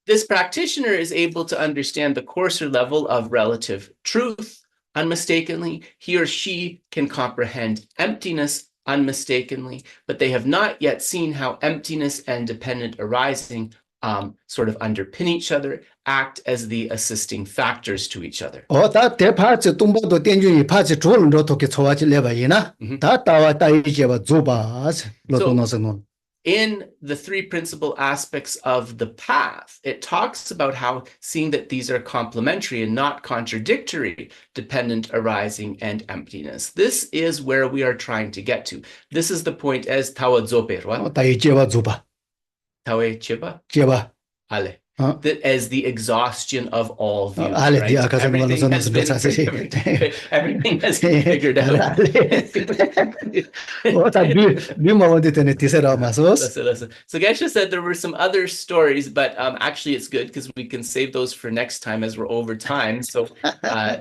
Speaker 2: this practitioner is able to understand the coarser level of relative truth unmistakably. He or she can comprehend emptiness unmistakably, but they have not yet seen how emptiness and dependent arising sort of underpin each other, act as the assisting factors to each other.
Speaker 3: 다 대파츠 tumba도 텐주이 파츠 조를 로 토게 초와지 레바이나 다 따와 따이제바 조바스 로도노스노
Speaker 2: In the three principal aspects of the path, it talks about how seeing that these are complementary and not contradictory, dependent arising and emptiness. This is where we are trying to get to. This is the point as tawa zope, right?
Speaker 3: 따이제바 조바
Speaker 2: Tawe chiba?
Speaker 3: 제바
Speaker 2: Ale. As the exhaustion of all views,
Speaker 3: Ale
Speaker 2: right?
Speaker 3: di acaso no
Speaker 2: Everything has been everything has been figured out. Listen. So Geshe said there were some other stories, but actually it's good because we can save those for next time as we're over time. So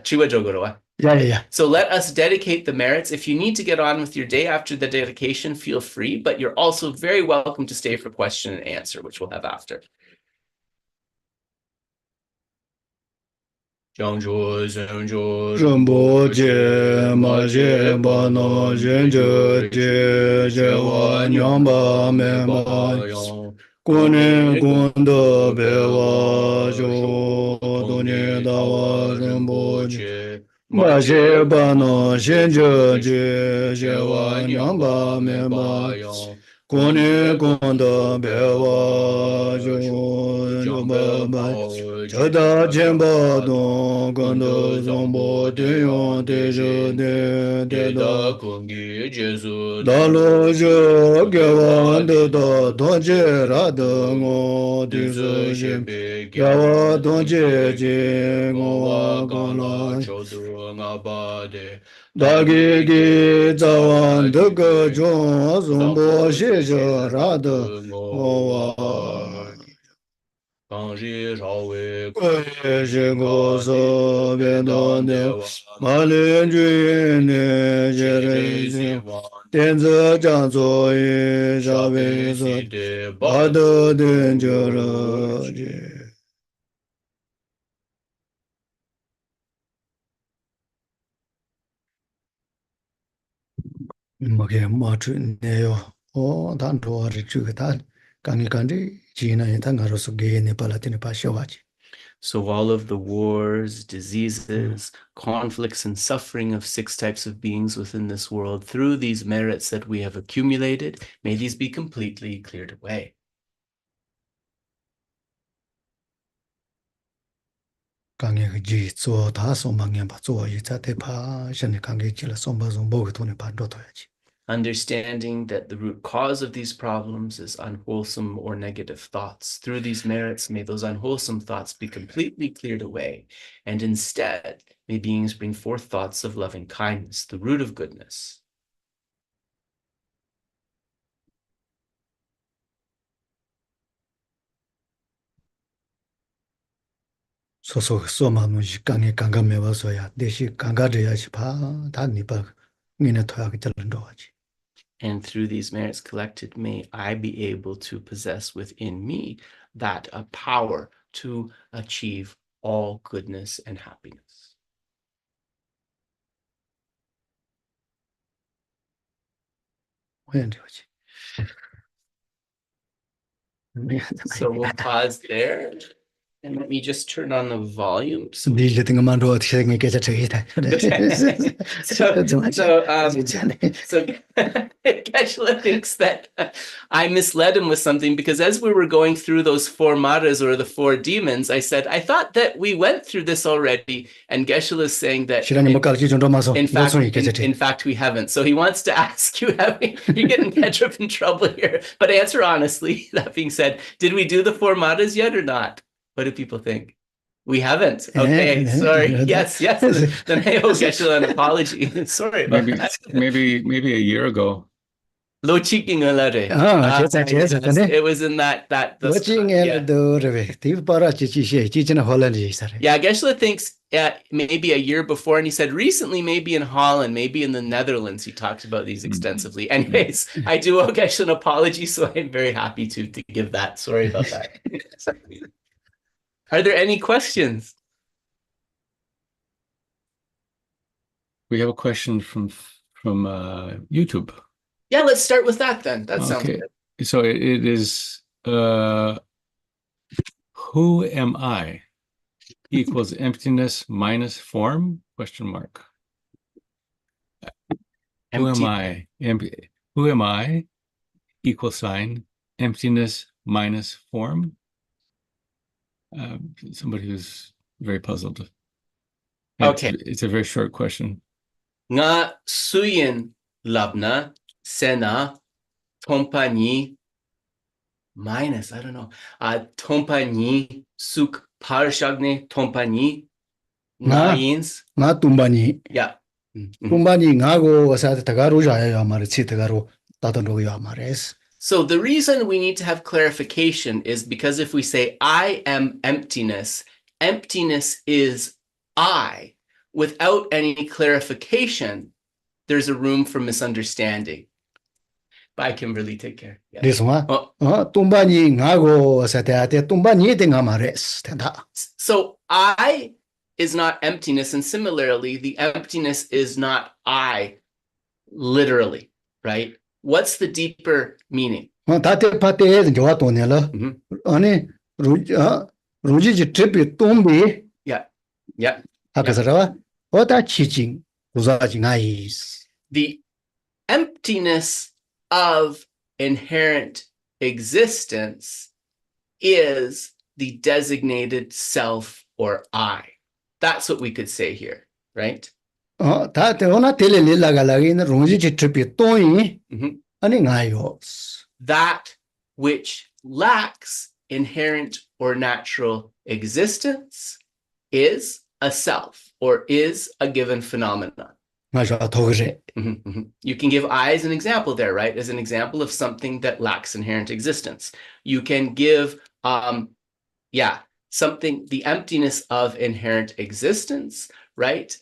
Speaker 2: chiwa jogorowa.
Speaker 3: Yeah.
Speaker 2: So let us dedicate the merits. If you need to get on with your day after the dedication, feel free, but you're also very welcome to stay for question and answer, which we'll have after.
Speaker 3: Rinpoche maje bano jenje jewa nyamba mema kone kondo bewa jo doni dawa Rinpoche maje bano jenje jewa nyamba mema Kone konda bewa jumba chada jemba don kondo zombo deyon dejo de do dalo jo gewa de do donje rada ngo diso jem gewa donje je ngo gala dagi gi zawan de jo zombo shejo rada owa je go so be don de malen ju ne jere den ze zhang zuo yi sha wei ze ba de den je re je Mage ma chu ne yo o dan ro ri chu ga ta kang kan ri ji na ta ngaro so ge ne pala tine pa sho wa ji.
Speaker 2: So all of the wars, diseases, conflicts, and suffering of 6 types of beings within this world, through these merits that we have accumulated, may these be completely cleared away.
Speaker 3: Kang ye ji zo ta so mang yan ba zo yi za te pa shen ne kang ge ji la so ba zo bo ge to ne pa ro to ya ji.
Speaker 2: Understanding that the root cause of these problems is unwholesome or negative thoughts. Through these merits, may those unwholesome thoughts be completely cleared away, and instead, may beings bring forth thoughts of loving kindness, the root of goodness.
Speaker 3: So ma no ji kang ye kang ga me ba so ya de shi kang ga de ya shi pa ta ni pa ni ne to ya ge chen ro wa ji.
Speaker 2: And through these merits collected, may I be able to possess within me that power to achieve all goodness and happiness. So we'll pause there. And let me just turn on the volume. So Geshe thinks that I misled him with something, because as we were going through those 4 maras, or the 4 demons, I said, I thought that we went through this already. And Geshe is saying that in fact, we haven't. So he wants to ask you, you're getting Kedrup in trouble here, but answer honestly. That being said, did we do the 4 maras yet or not? What do people think? We haven't. Okay, sorry. Yes. Then I owe Geshe an apology. Sorry about that.
Speaker 1: Maybe a year ago.
Speaker 2: It was in that yeah, Geshe thinks maybe a year before, and he said recently, maybe in Holland, maybe in the Netherlands, he talked about these extensively. Anyways, I do owe Geshe an apology, so I'm very happy to give that. Sorry about that. Are there any questions?
Speaker 1: We have a question from YouTube.
Speaker 2: Yeah, let's start with that then. That sounds
Speaker 1: Okay.
Speaker 2: good.
Speaker 1: So it is who am I equals emptiness minus form ? Who am I? Who am I equal sign emptiness minus form? Somebody who's very puzzled.
Speaker 2: Okay.
Speaker 1: It's a very short question.
Speaker 2: Nga suyin labna sena tompani minus, I don't know. Tompani suk parshagne tompani nains.
Speaker 3: Nga tumbani.
Speaker 2: Yeah.
Speaker 3: Tumbani nga go sa tagaru jaya ya mare chi tagaru tatando ya mares.
Speaker 2: So the reason we need to have clarification is because if we say I am emptiness, emptiness is I. Without any clarification, there's a room for misunderstanding. Bye, Kimberly. Take care. Yeah.
Speaker 3: This one. Tumbani nga go sa te tumbani de nga mares.
Speaker 2: So I is not emptiness, and similarly, the emptiness is not I, literally, right? What's the deeper meaning?
Speaker 3: Tate pate jwa to ne la. Ani ruji ji trip tumbi.
Speaker 2: Yeah.
Speaker 3: Hakasara ota chijing uza jingai.
Speaker 2: The emptiness of inherent existence is the designated self or I. That's what we could say here, right?
Speaker 3: 다 대원아 텔레릴라가라기는 롱지지 트피 또이
Speaker 2: Mhm.
Speaker 3: 아니 나요스.
Speaker 2: That which lacks inherent or natural existence is a self or is a given phenomena.
Speaker 3: 맞아 더 그래.
Speaker 2: Mhm, mhm. You can give I as an example there, right? As an example of something that lacks inherent existence. You can give, something, the emptiness of inherent existence, right?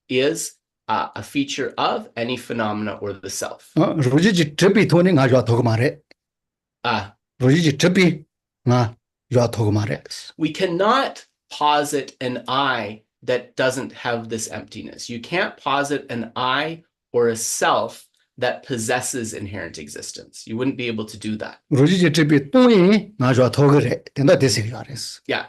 Speaker 2: Is a feature of any phenomena or the self.
Speaker 3: 로지지 트피 토니 가져 더 말해. 로지지 트피 더 말해.
Speaker 2: We cannot posit an I that doesn't have this emptiness. You can't posit an I or a self that possesses inherent existence. You wouldn't be able to do that.
Speaker 3: 로지지 트피 또이 가져 더 그래. 된다 대세가 알았어.
Speaker 2: Yeah.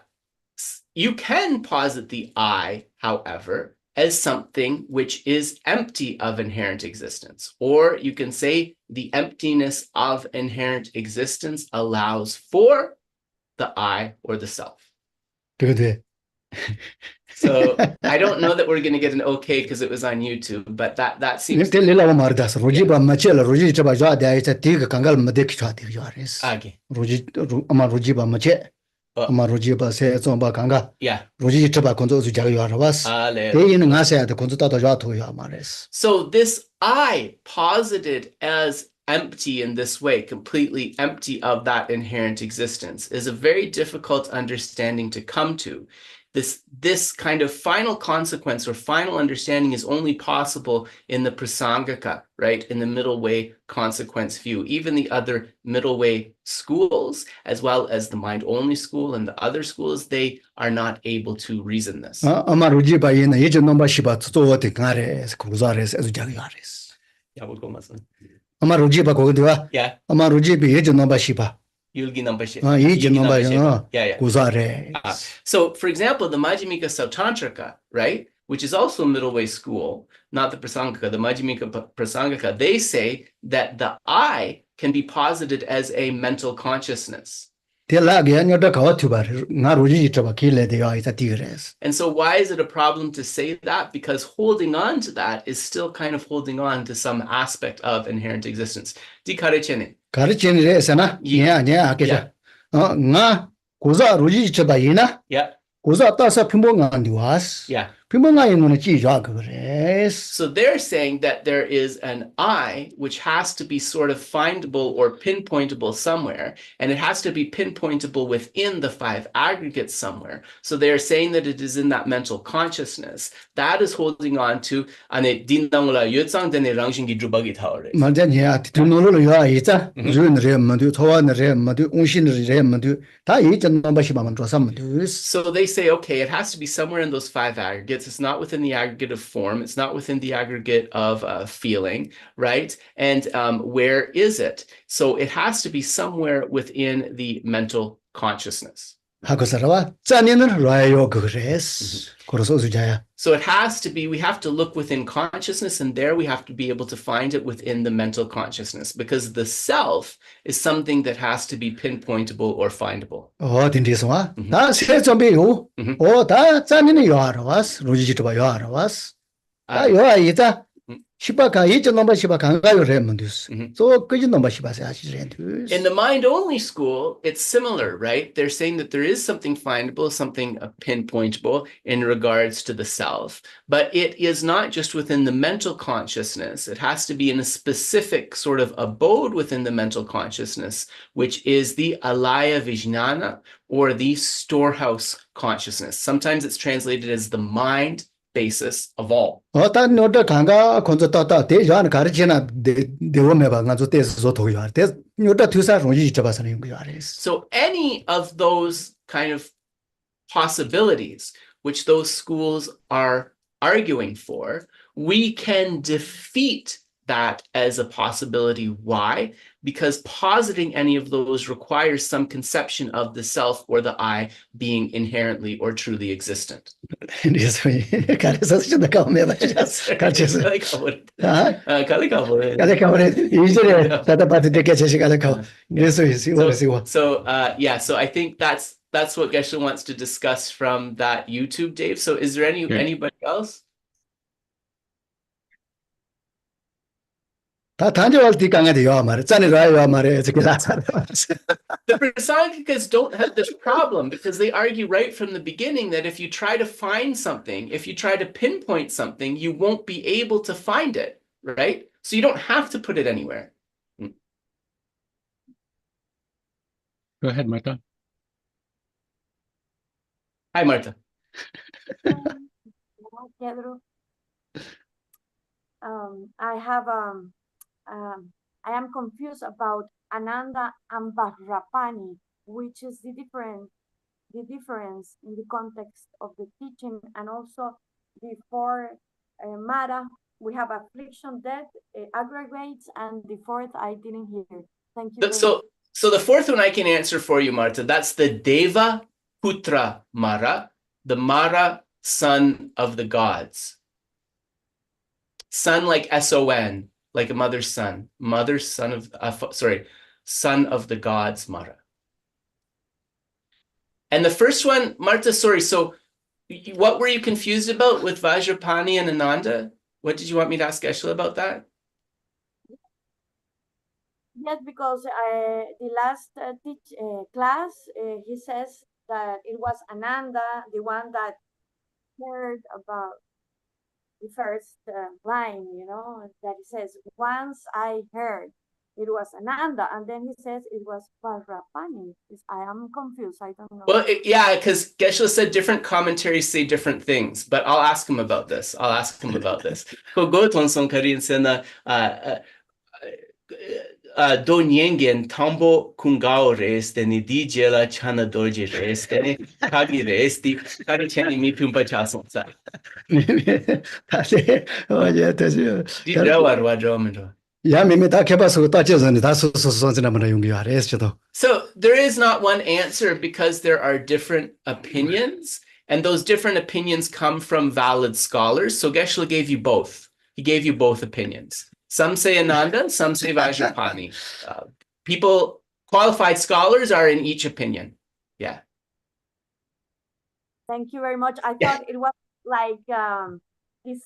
Speaker 2: You can posit the I, however, as something which is empty of inherent existence. Or you can say the emptiness of inherent existence allows for the I or the self.
Speaker 3: 그래.
Speaker 2: So I don't know that we're going to get an okay because it was on YouTube, but that seems
Speaker 3: 텔레라고 말다서 로지바 마첼 로지 저바 자데 아이자 디가 강갈 마데키 차디 요아레스.
Speaker 2: okay.
Speaker 3: 로지 아마 로지바 마체 아마 로지바 세 좀바 강가.
Speaker 2: Yeah.
Speaker 3: 로지 저바 건조 주자가 요아라바스. 대인은 가세야데 건조 따도 자토 요아마레스.
Speaker 2: So this I posited as empty in this way, completely empty of that inherent existence, is a very difficult understanding to come to. This kind of final consequence or final understanding is only possible in the Prasangika, right? In the middle way consequence view. Even the other middle way schools, as well as the mind-only school and the other schools, they are not able to reason this.
Speaker 3: 아마 로지바 얘는 예전 넘바 시바 쪼어데 가레스 고자레스 아주자가 요아레스.
Speaker 2: Yeah, we'll go Muslim.
Speaker 3: 아마 로지바 거기다가
Speaker 2: Yeah.
Speaker 3: 아마 로지비 예전 넘바 시바.
Speaker 2: Yulgi number shit.
Speaker 3: 예전 넘바
Speaker 2: Yeah.
Speaker 3: 고자레.
Speaker 2: So, for example, the Majjhimika Sautantrika, right, which is also a middle way school, not the Prasangika, the Majjhimika Prasangika, they say that the I can be posited as a mental consciousness.
Speaker 3: 텔라게 아니어다 가와투바 나 로지지 저바 길레데 아이자 디그레스.
Speaker 2: And so why is it a problem to say that? Because holding on to that is still kind of holding on to some aspect of inherent existence. Dikarechene.
Speaker 3: 가르치는데서나 냐 아케자. 나 고자 로지지 저바 이나
Speaker 2: Yeah.
Speaker 3: 고자 따서 핀봉안 디와스.
Speaker 2: Yeah.
Speaker 3: 핀봉안에는 지자 그레스.
Speaker 2: So they're saying that there is an I which has to be sort of findable or pinpointable somewhere, and it has to be pinpointable within the five aggregates somewhere. So they're saying that it is in that mental consciousness that is holding on to ane dindangla yutsang dene rangshingi drubagi taore.
Speaker 3: 만전이야 뒤노로로 요 아이자. 주는레 만두 토와는레 만두 온신레 만두 다 이전 넘바시바만 조사만.
Speaker 2: So they say, okay, it has to be somewhere in those five aggregates. It's not within the aggregate of form. It's not within the aggregate of feeling, right? And where is it? So it has to be somewhere within the mental consciousness.
Speaker 3: 하고서라와 짜니는 라요 그레스. 그래서 주자야.
Speaker 2: So it has to be, we have to look within consciousness, and there we have to be able to find it within the mental consciousness, because the self is something that has to be pinpointable or findable.
Speaker 3: 딘디서와 다 세점비요. 다 짜니는 요 알아와스. 로지지도 봐 요 알아와스. 요 아이자. 시바가 이전 넘바 시바 강가요 레몬두스. 소 그진 넘바 시바세 하시렌두스.
Speaker 2: In the mind-only school, it's similar, right? They're saying that there is something findable, something pinpointable in regards to the self, but it is not just within the mental consciousness. It has to be in a specific sort of abode within the mental consciousness, which is the alaya vijnana, or the storehouse consciousness. Sometimes it's translated as the mind basis of all.
Speaker 3: 어떤 노트 강가 콘서트다 대전 가르치나 대원메바 가서 대서 도요. 대 노트 투사 로지 잡아서는 거 알아서.
Speaker 2: So any of those kind of possibilities which those schools are arguing for, we can defeat that as a possibility. Why? Because positing any of those requires some conception of the self or the I being inherently or truly existent.
Speaker 3: 리스미 가르쳐서 준다 가면 맞았어. 가르쳐서. 아? 가르쳐버려. 이전에 다다 받을 때 계속 가르쳐. 리스미 시고.
Speaker 2: So I think that's what Geshe wants to discuss from that YouTube, Dave. So is there anybody else?
Speaker 3: 다 단절할 때 강하게 요 말에 짠이라 요 말에 저게 다
Speaker 2: The Prasanghikas don't have this problem because they argue right from the beginning that if you try to find something, if you try to pinpoint something, you won't be able to find it, right? So you don't have to put it anywhere.
Speaker 1: Go ahead, Martha.
Speaker 2: Hi, Martha.
Speaker 4: I am confused about Ananda and Vajrapāṇi, which is the difference in the context of the teaching, and also before Mara, we have affliction, death, aggregates, and the fourth I didn't hear. Thank you.
Speaker 2: So the fourth one I can answer for you, Martha. That's the Deva Putra Mara, the Mara, son of the gods. Son like S-O-N. Like a mother's son, son of the gods, Mara. And the first one, Martha, sorry, so what were you confused about with Vajrapāṇi and Ananda? What did you want me to ask Geshe about that?
Speaker 4: Yes, because the last class, he says that it was Ananda, the one that heard about the first line, that he says, once I heard, it was Ananda, and then he says it was Vajrapāṇi. I am confused, I don't know.
Speaker 2: Well, yeah, because Geshe said different commentaries say different things, but I'll ask him about this. Do nyengen tambo kungao res teni di jela chana dorje res teni kagi res di kari chani mi pumpa chason sa. Di rawar wadromendo.
Speaker 3: 야 매매 다 개봐서 다 째서는 다 소소소소나 용기 알았죠.
Speaker 2: So there is not one answer because there are different opinions, and those different opinions come from valid scholars. So Geshe gave you both. He gave you both opinions. Some say Ananda, some say Vajrapāṇi. Qualified scholars are in each opinion. Yeah.
Speaker 4: Thank you very much. I thought it was like the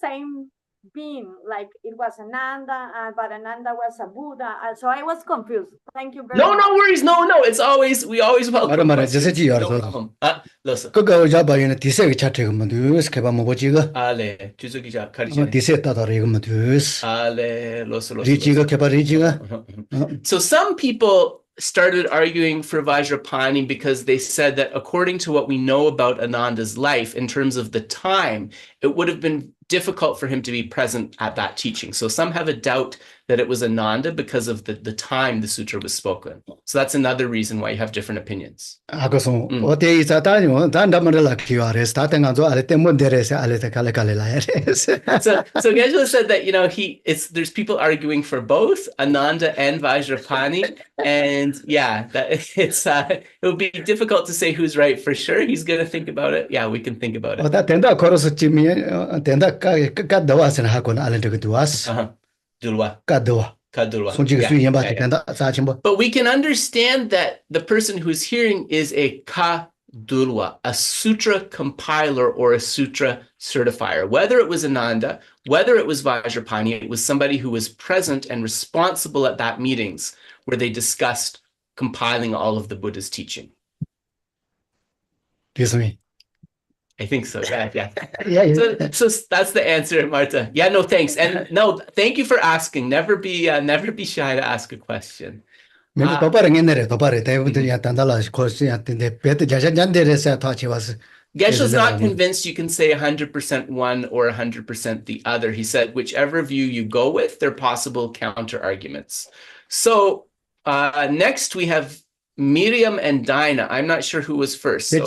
Speaker 4: same being, like it was Ananda, but Ananda was a Buddha. So I was confused. Thank you very much.
Speaker 2: No worries. No, it's always, we always welcome.
Speaker 3: 말아 저세지 알아서.
Speaker 2: listen.
Speaker 3: 그거 잡아야는 디세기 차트가 뒤에서 개봐 뭐지가.
Speaker 2: 알레, 주석이자 가리지.
Speaker 3: 디세 따다라 이거 뒤에서.
Speaker 2: 알레, 로스.
Speaker 3: 리지가 개봐 리지가.
Speaker 2: So some people started arguing for Vajrapāṇi because they said that according to what we know about Ananda's life, in terms of the time, it would have been difficult for him to be present at that teaching. So some have a doubt that it was Ananda because of the time the sutra was spoken. So that's another reason why you have different opinions.
Speaker 3: So Geshe
Speaker 2: said that, there's people arguing for both Ananda and Vajrapāṇi, and it would be difficult to say who's right for sure. He's going to think about it. Yeah, we can think about it. But we can understand that the person who's hearing is a Kadulwa, a sutra compiler or a sutra certifier. Whether it was Ananda, whether it was Vajrapāṇi, it was somebody who was present and responsible at that meetings where they discussed compiling all of the Buddha's teaching. I think so. Yeah. So that's the answer, Martha. Yeah, no, thanks. And no, thank you for asking. Never be shy to ask a question. Geshe's not convinced you can say 100% one or 100% the other. He said, whichever view you go with, there are possible counter arguments. So next we have Miriam and Dinah. I'm not sure who was first. So,
Speaker 3: Yeah.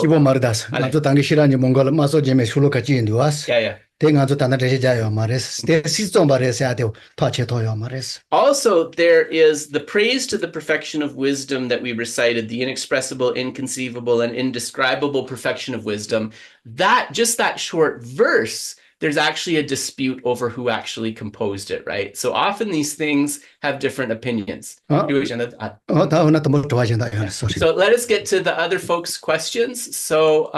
Speaker 3: 대가도 단다래자요 말레스. 대시좀 바레스야도 터치토요 말레스.
Speaker 2: Also, there is the praise to the perfection of wisdom that we recited, the inexpressible, inconceivable, and indescribable perfection of wisdom. That, just that short verse, there's actually a dispute over who actually composed it, right? So often these things have different opinions.
Speaker 3: 다음은 또 뭐 좋아진다. Sorry.
Speaker 2: So let us get to the other folks' questions. So,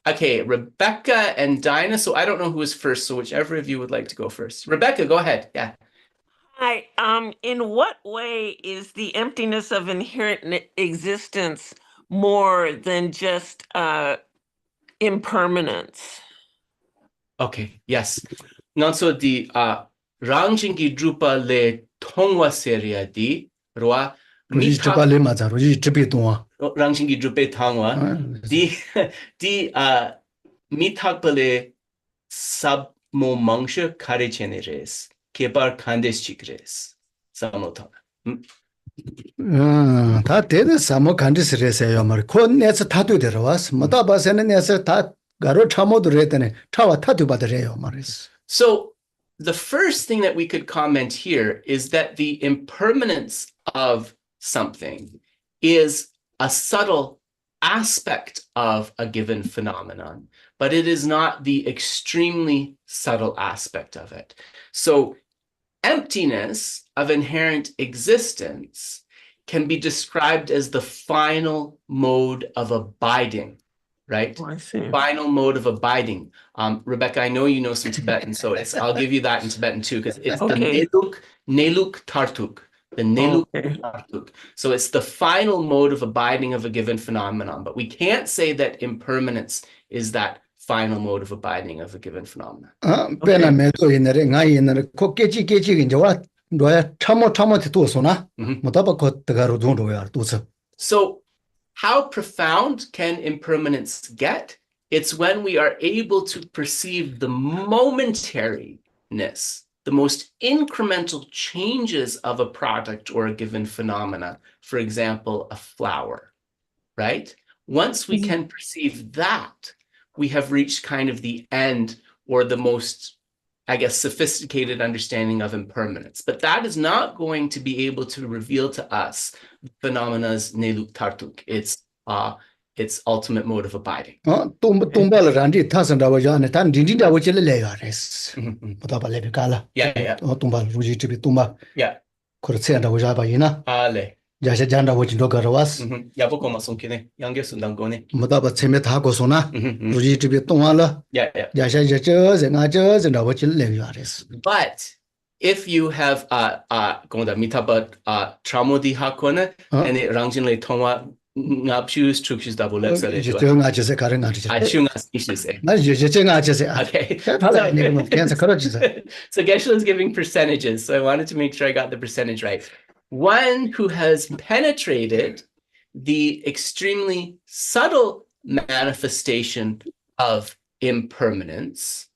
Speaker 2: okay, Rebecca and Dinah. So I don't know who is first. So whichever of you would like to go first. Rebecca, go ahead. Yeah.
Speaker 5: Hi. In what way is the emptiness of inherent existence more than just impermanence?
Speaker 2: Okay. Yes. Non so di rangjingi drupa le tongwa seria di roa
Speaker 3: 로지 접발레 맞아. 로지 접이 동아.
Speaker 2: rangjingi drupe tangwa di mitakpale sab mo mangsha kare cheneres kebar kandes chikres samota.
Speaker 3: 다 대대 사모 간디스레세요 말. 콘네서 타도 들어왔어. 뭐다 봐서는 내서 다 가로 참모도 했더니 차와 타도 받으래요 말했어.
Speaker 2: So the first thing that we could comment here is that the impermanence of something is a subtle aspect of a given phenomenon, but it is not the extremely subtle aspect of it. So emptiness of inherent existence can be described as the final mode of abiding, right?
Speaker 5: Oh, I see.
Speaker 2: Final mode of abiding. Rebecca, I know you know some Tibetan, so I'll give you that in Tibetan too, because it's
Speaker 5: Okay.
Speaker 2: the Neluk Tartuk. The Neluk
Speaker 5: Okay.
Speaker 2: Tartuk. So it's the final mode of abiding of a given phenomenon, but we can't say that impermanence is that final mode of abiding of a given phenomenon.
Speaker 3: 배나 매도 옛날에 가 옛날에 코 깨지 이제 와 너야 참모한테 도서나 뭐다 봐 거다가로 돈도야 도서.
Speaker 2: So how profound can impermanence get? It's when we are able to perceive the momentariness, the most incremental changes of a product or a given phenomena. For example, a flower, right? Once we can perceive that, we have reached kind of the end or the most, I guess, sophisticated understanding of impermanence. But that is not going to be able to reveal to us phenomena's Neluk Tartuk, its ultimate mode of abiding.
Speaker 3: 똥발 란디 타선다고 전에 단 딘딘다고 질래요 알았어. 뭐다 봐 레비가라.
Speaker 2: Yeah.
Speaker 3: 똥발 루지 집이 똥발.
Speaker 2: Yeah.
Speaker 3: 그렇지한다고 잡아이나.
Speaker 2: Ale.
Speaker 3: 야세 잔다고 진도 걸어왔어.
Speaker 2: Yaboko masongkine. Yange sundangone.
Speaker 3: 뭐다 봐 채메 타고서나. 루지 집이 똥알라.
Speaker 2: Yeah.
Speaker 3: 야세 저zen다고 질래요 알았어.
Speaker 2: But if you have konda mitaba tramodi hakone and it rangjinle tongwa ngapshus trukshus double leps ale.
Speaker 3: 이제 정아지세 가른 아지세.
Speaker 2: Achungas ishise.
Speaker 3: 나 이제 정아지세.
Speaker 2: Okay.
Speaker 3: 괜찮아 그러지세.
Speaker 2: So Geshe is giving percentages. So I wanted to make sure I got the percentage right. One who has penetrated the extremely subtle manifestation of impermanence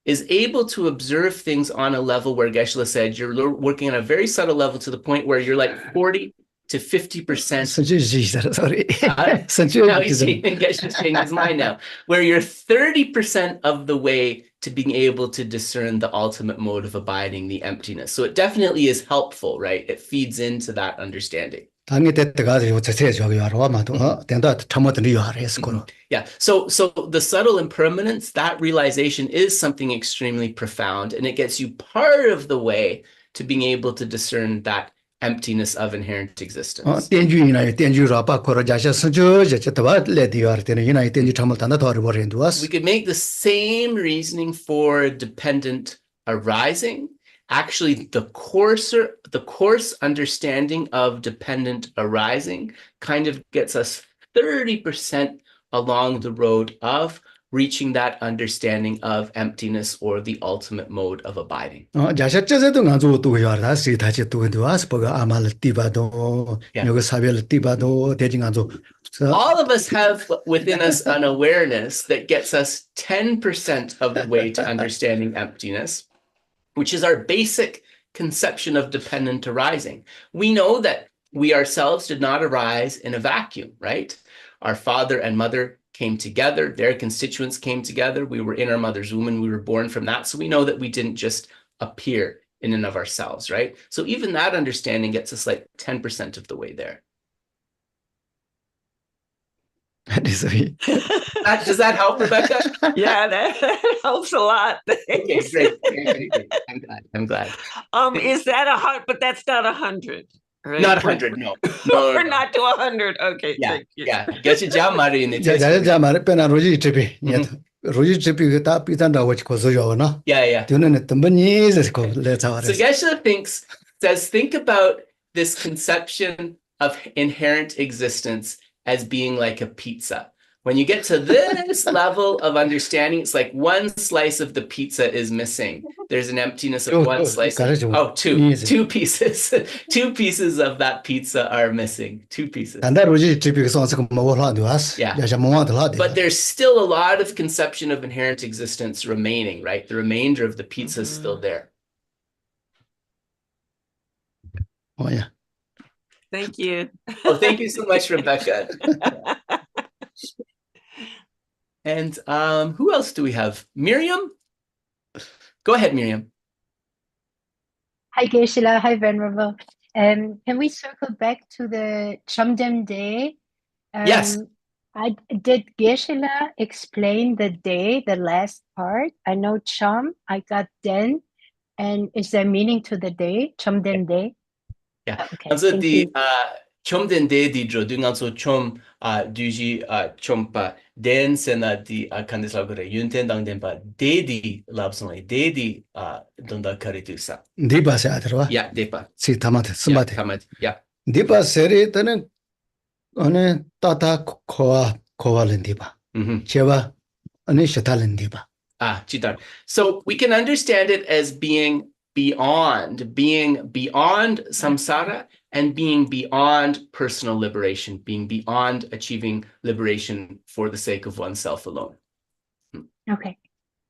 Speaker 2: is able to observe things on a level where Geshe said you're working on a very subtle level to the point where you're like 40 to 50%.
Speaker 3: Sorry.
Speaker 2: Now he's saying, Geshe's changing his mind now, where you're 30% of the way to being able to discern the ultimate mode of abiding, the emptiness. So it definitely is helpful, right? It feeds into that understanding.
Speaker 3: 당이 때가 저세 저기 와마도 된다 참모도 리요 알았어.
Speaker 2: Yeah. So the subtle impermanence, that realization is something extremely profound, and it gets you part of the way to being able to discern that emptiness of inherent existence.
Speaker 3: 텐주이나 텐주라 바코라 자샤 선저제 저와 레디어 때는 이나 텐주 참을 단다 더 버린도스.
Speaker 2: We could make the same reasoning for dependent arising. Actually, the coarse understanding of dependent arising kind of gets us 30% along the road of reaching that understanding of emptiness or the ultimate mode of abiding.
Speaker 3: 자샤 저제도 가지고 또 요라 시다지 또 도스 버가 아말 띠바도 요거 사별 띠바도 대징 가지고.
Speaker 2: All of us have within us an awareness that gets us 10% of the way to understanding emptiness, which is our basic conception of dependent arising. We know that we ourselves did not arise in a vacuum, right? Our father and mother came together. Their constituents came together. We were in our mother's womb and we were born from that. So we know that we didn't just appear in and of ourselves, right? So even that understanding gets us like 10% of the way there.
Speaker 3: Does it?
Speaker 2: Does that help, Rebecca?
Speaker 5: Yeah, that helps a lot.
Speaker 2: Okay,
Speaker 5: Thanks.
Speaker 2: great. I'm glad.
Speaker 5: Is that but that's not 100, right?
Speaker 2: Not 100, no. No,
Speaker 5: Or
Speaker 2: no.
Speaker 5: not to 100. Okay,
Speaker 2: Yeah,
Speaker 5: thank you.
Speaker 2: yeah. Geshe Jamari in the text.
Speaker 3: 자자 말에 빼나 로지 트비. 로지 트비 그다 비단다 watch 고소요나.
Speaker 2: Yeah.
Speaker 3: 되는 덤번이 거 레자
Speaker 2: So Geshe says, think about this conception of inherent existence as being like a pizza. When you get to this level of understanding, it's like one slice of the pizza is missing. There's an emptiness of one slice. Two pieces. Two pieces of that pizza are missing. Two pieces.
Speaker 3: 단다 로지 트비 그 선서 뭐 하도 왔어.
Speaker 2: Yeah.
Speaker 3: 야자 뭐 하도 하도.
Speaker 2: But there's still a lot of conception of inherent existence remaining, right? The remainder of the pizza is still there.
Speaker 3: Oh yeah.
Speaker 5: Thank you.
Speaker 2: Well, thank you so much, Rebecca. And who else do we have? Miriam? Go ahead, Miriam.
Speaker 6: Hi, Geshe. Hi, Venerable. Can we circle back to the Chomden day?
Speaker 2: Yes.
Speaker 6: Did Geshe explain the day, the last part? I know Chom, I got Den. And is there meaning to the day, Chomden day?
Speaker 2: Yeah.
Speaker 6: Okay,
Speaker 2: Also
Speaker 6: thank
Speaker 2: die
Speaker 6: you.
Speaker 2: Chomden day di dro dung also chom duji chompa den sena di kandis lagore yunten dang denpa de di labsonai de di donda karitusa.
Speaker 3: 디바 세아들와.
Speaker 2: Yeah, depa.
Speaker 3: 시 타마테 스마테.
Speaker 2: Yeah.
Speaker 3: 디바 세리 때는 어느 따다 코와는 디바. 제와 어느 셔탈은 디바.
Speaker 2: Chitar. So we can understand it as being beyond samsara and being beyond personal liberation, being beyond achieving liberation for the sake of oneself alone.
Speaker 6: Okay.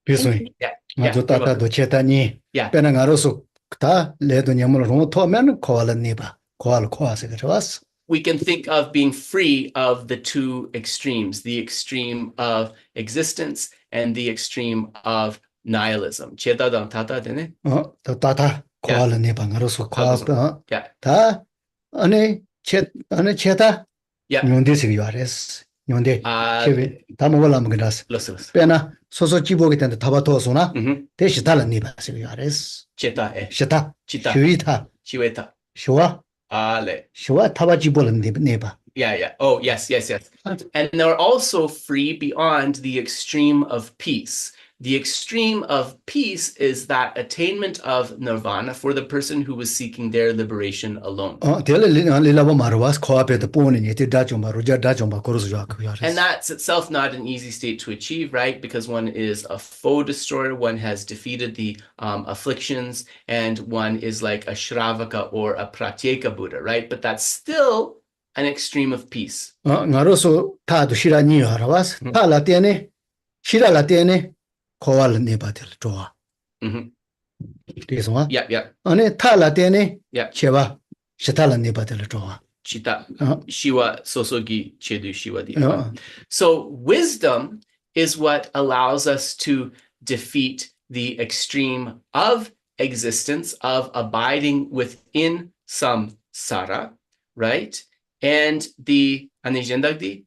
Speaker 3: 비소이.
Speaker 2: Yeah.
Speaker 3: 맞아 따다도 제타니.
Speaker 2: Yeah.
Speaker 3: 빼는 가로서 다 레도 냠을 로토면 코와는 니바. 코와서 그러왔어.
Speaker 2: We can think of being free of the two extremes, the extreme of existence and the extreme of nihilism. Chedadang tata dene?
Speaker 3: 따다 코와는 니바. 가로서 코와.
Speaker 2: Yeah.
Speaker 3: 다 안에 체다.
Speaker 2: Yeah.
Speaker 3: 뇽데스 요아레스. 뇽데. 케베 다 먹을라면 그랬어.
Speaker 2: Listen.
Speaker 3: 빼나 소소 집보게 된데 타바토소나.
Speaker 2: Mm-hmm.
Speaker 3: 대시 달은 니바스 요아레스.
Speaker 2: Cheta.
Speaker 3: 시타.
Speaker 2: Chita.
Speaker 3: 휴이타.
Speaker 2: Chiweta.
Speaker 3: 쇼와.
Speaker 2: Ale.
Speaker 3: 쇼와 타바지보는 니바.
Speaker 2: Yeah. Oh, yes. And they're also free beyond the extreme of peace. The extreme of peace is that attainment of nirvana for the person who was seeking their liberation alone. And that's itself not an easy state to achieve, right? Because one is a foe destroyer, one has defeated the afflictions, and one is like a Shravaka or a Pratyeka Buddha, right? But that's still an extreme of peace.
Speaker 3: 코와를 네바들 좋아. 그래서
Speaker 2: Yeah.
Speaker 3: 안에 탈라 때네.
Speaker 2: Yeah.
Speaker 3: 제와 시탈은 네바들 좋아.
Speaker 2: Chita, Shiva, Sosogi, Chedu, Shiva. So wisdom is what allows us to defeat the extreme of existence, of abiding within samsara, right? And the Anijendagdi?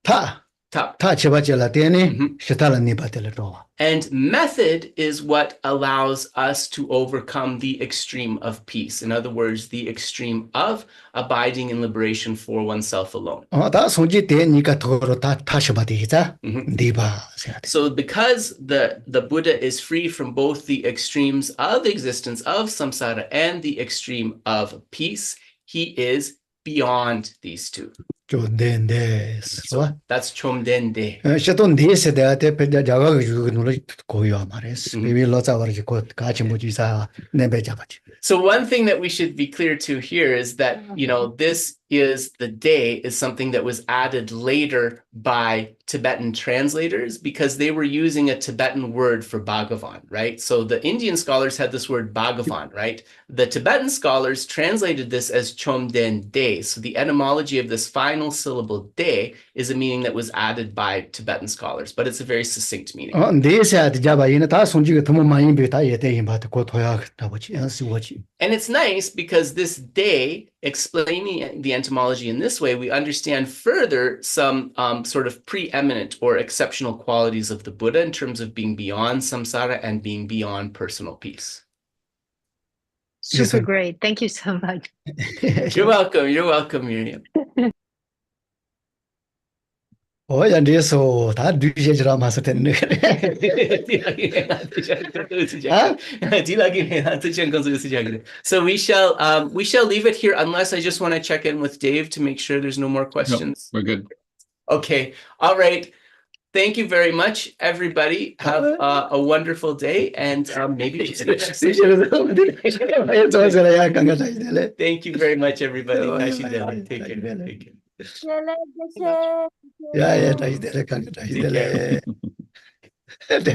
Speaker 3: 타 제바젤라 때네. 시탈은 네바들 좋아.
Speaker 2: And method is what allows us to overcome the extreme of peace. In other words, the extreme of abiding in liberation for oneself alone.
Speaker 3: 다 손지 때니까 도로 다 타셔바디자. 네바.
Speaker 2: So because the Buddha is free from both the extremes of existence of samsara and the extreme of peace, he is beyond these two.
Speaker 3: 좋은데.
Speaker 2: That's Chomdende.
Speaker 3: 셔돈 디에서 내가 대표자 자가 그 노래 고요 말했어. 비밀로 자버지 곧 같이 모지사 내배 잡았지.
Speaker 2: So one thing that we should be clear to here is that, this is the day is something that was added later by Tibetan translators because they were using a Tibetan word for Bhagavan, right? So the Indian scholars had this word Bhagavan, right? The Tibetan scholars translated this as Chomden day. So the etymology of this final syllable day is a meaning that was added by Tibetan scholars, but it's a very succinct meaning. And it's nice because this day, explaining the etymology in this way, we understand further some sort of preeminent or exceptional qualities of the Buddha in terms of being beyond samsara and being beyond personal peace.
Speaker 6: Super great. Thank you so much.
Speaker 2: You're welcome. You're welcome, Miriam. So we shall leave it here unless I just want to check in with Dave to make sure there's no more questions.
Speaker 1: No, we're good.
Speaker 2: Okay. All right. Thank you very much, everybody. Have a wonderful day, and maybe thank you very much, everybody. Shantideva. Take care. Take care.
Speaker 4: Geshe, Geshe.
Speaker 3: Yeah,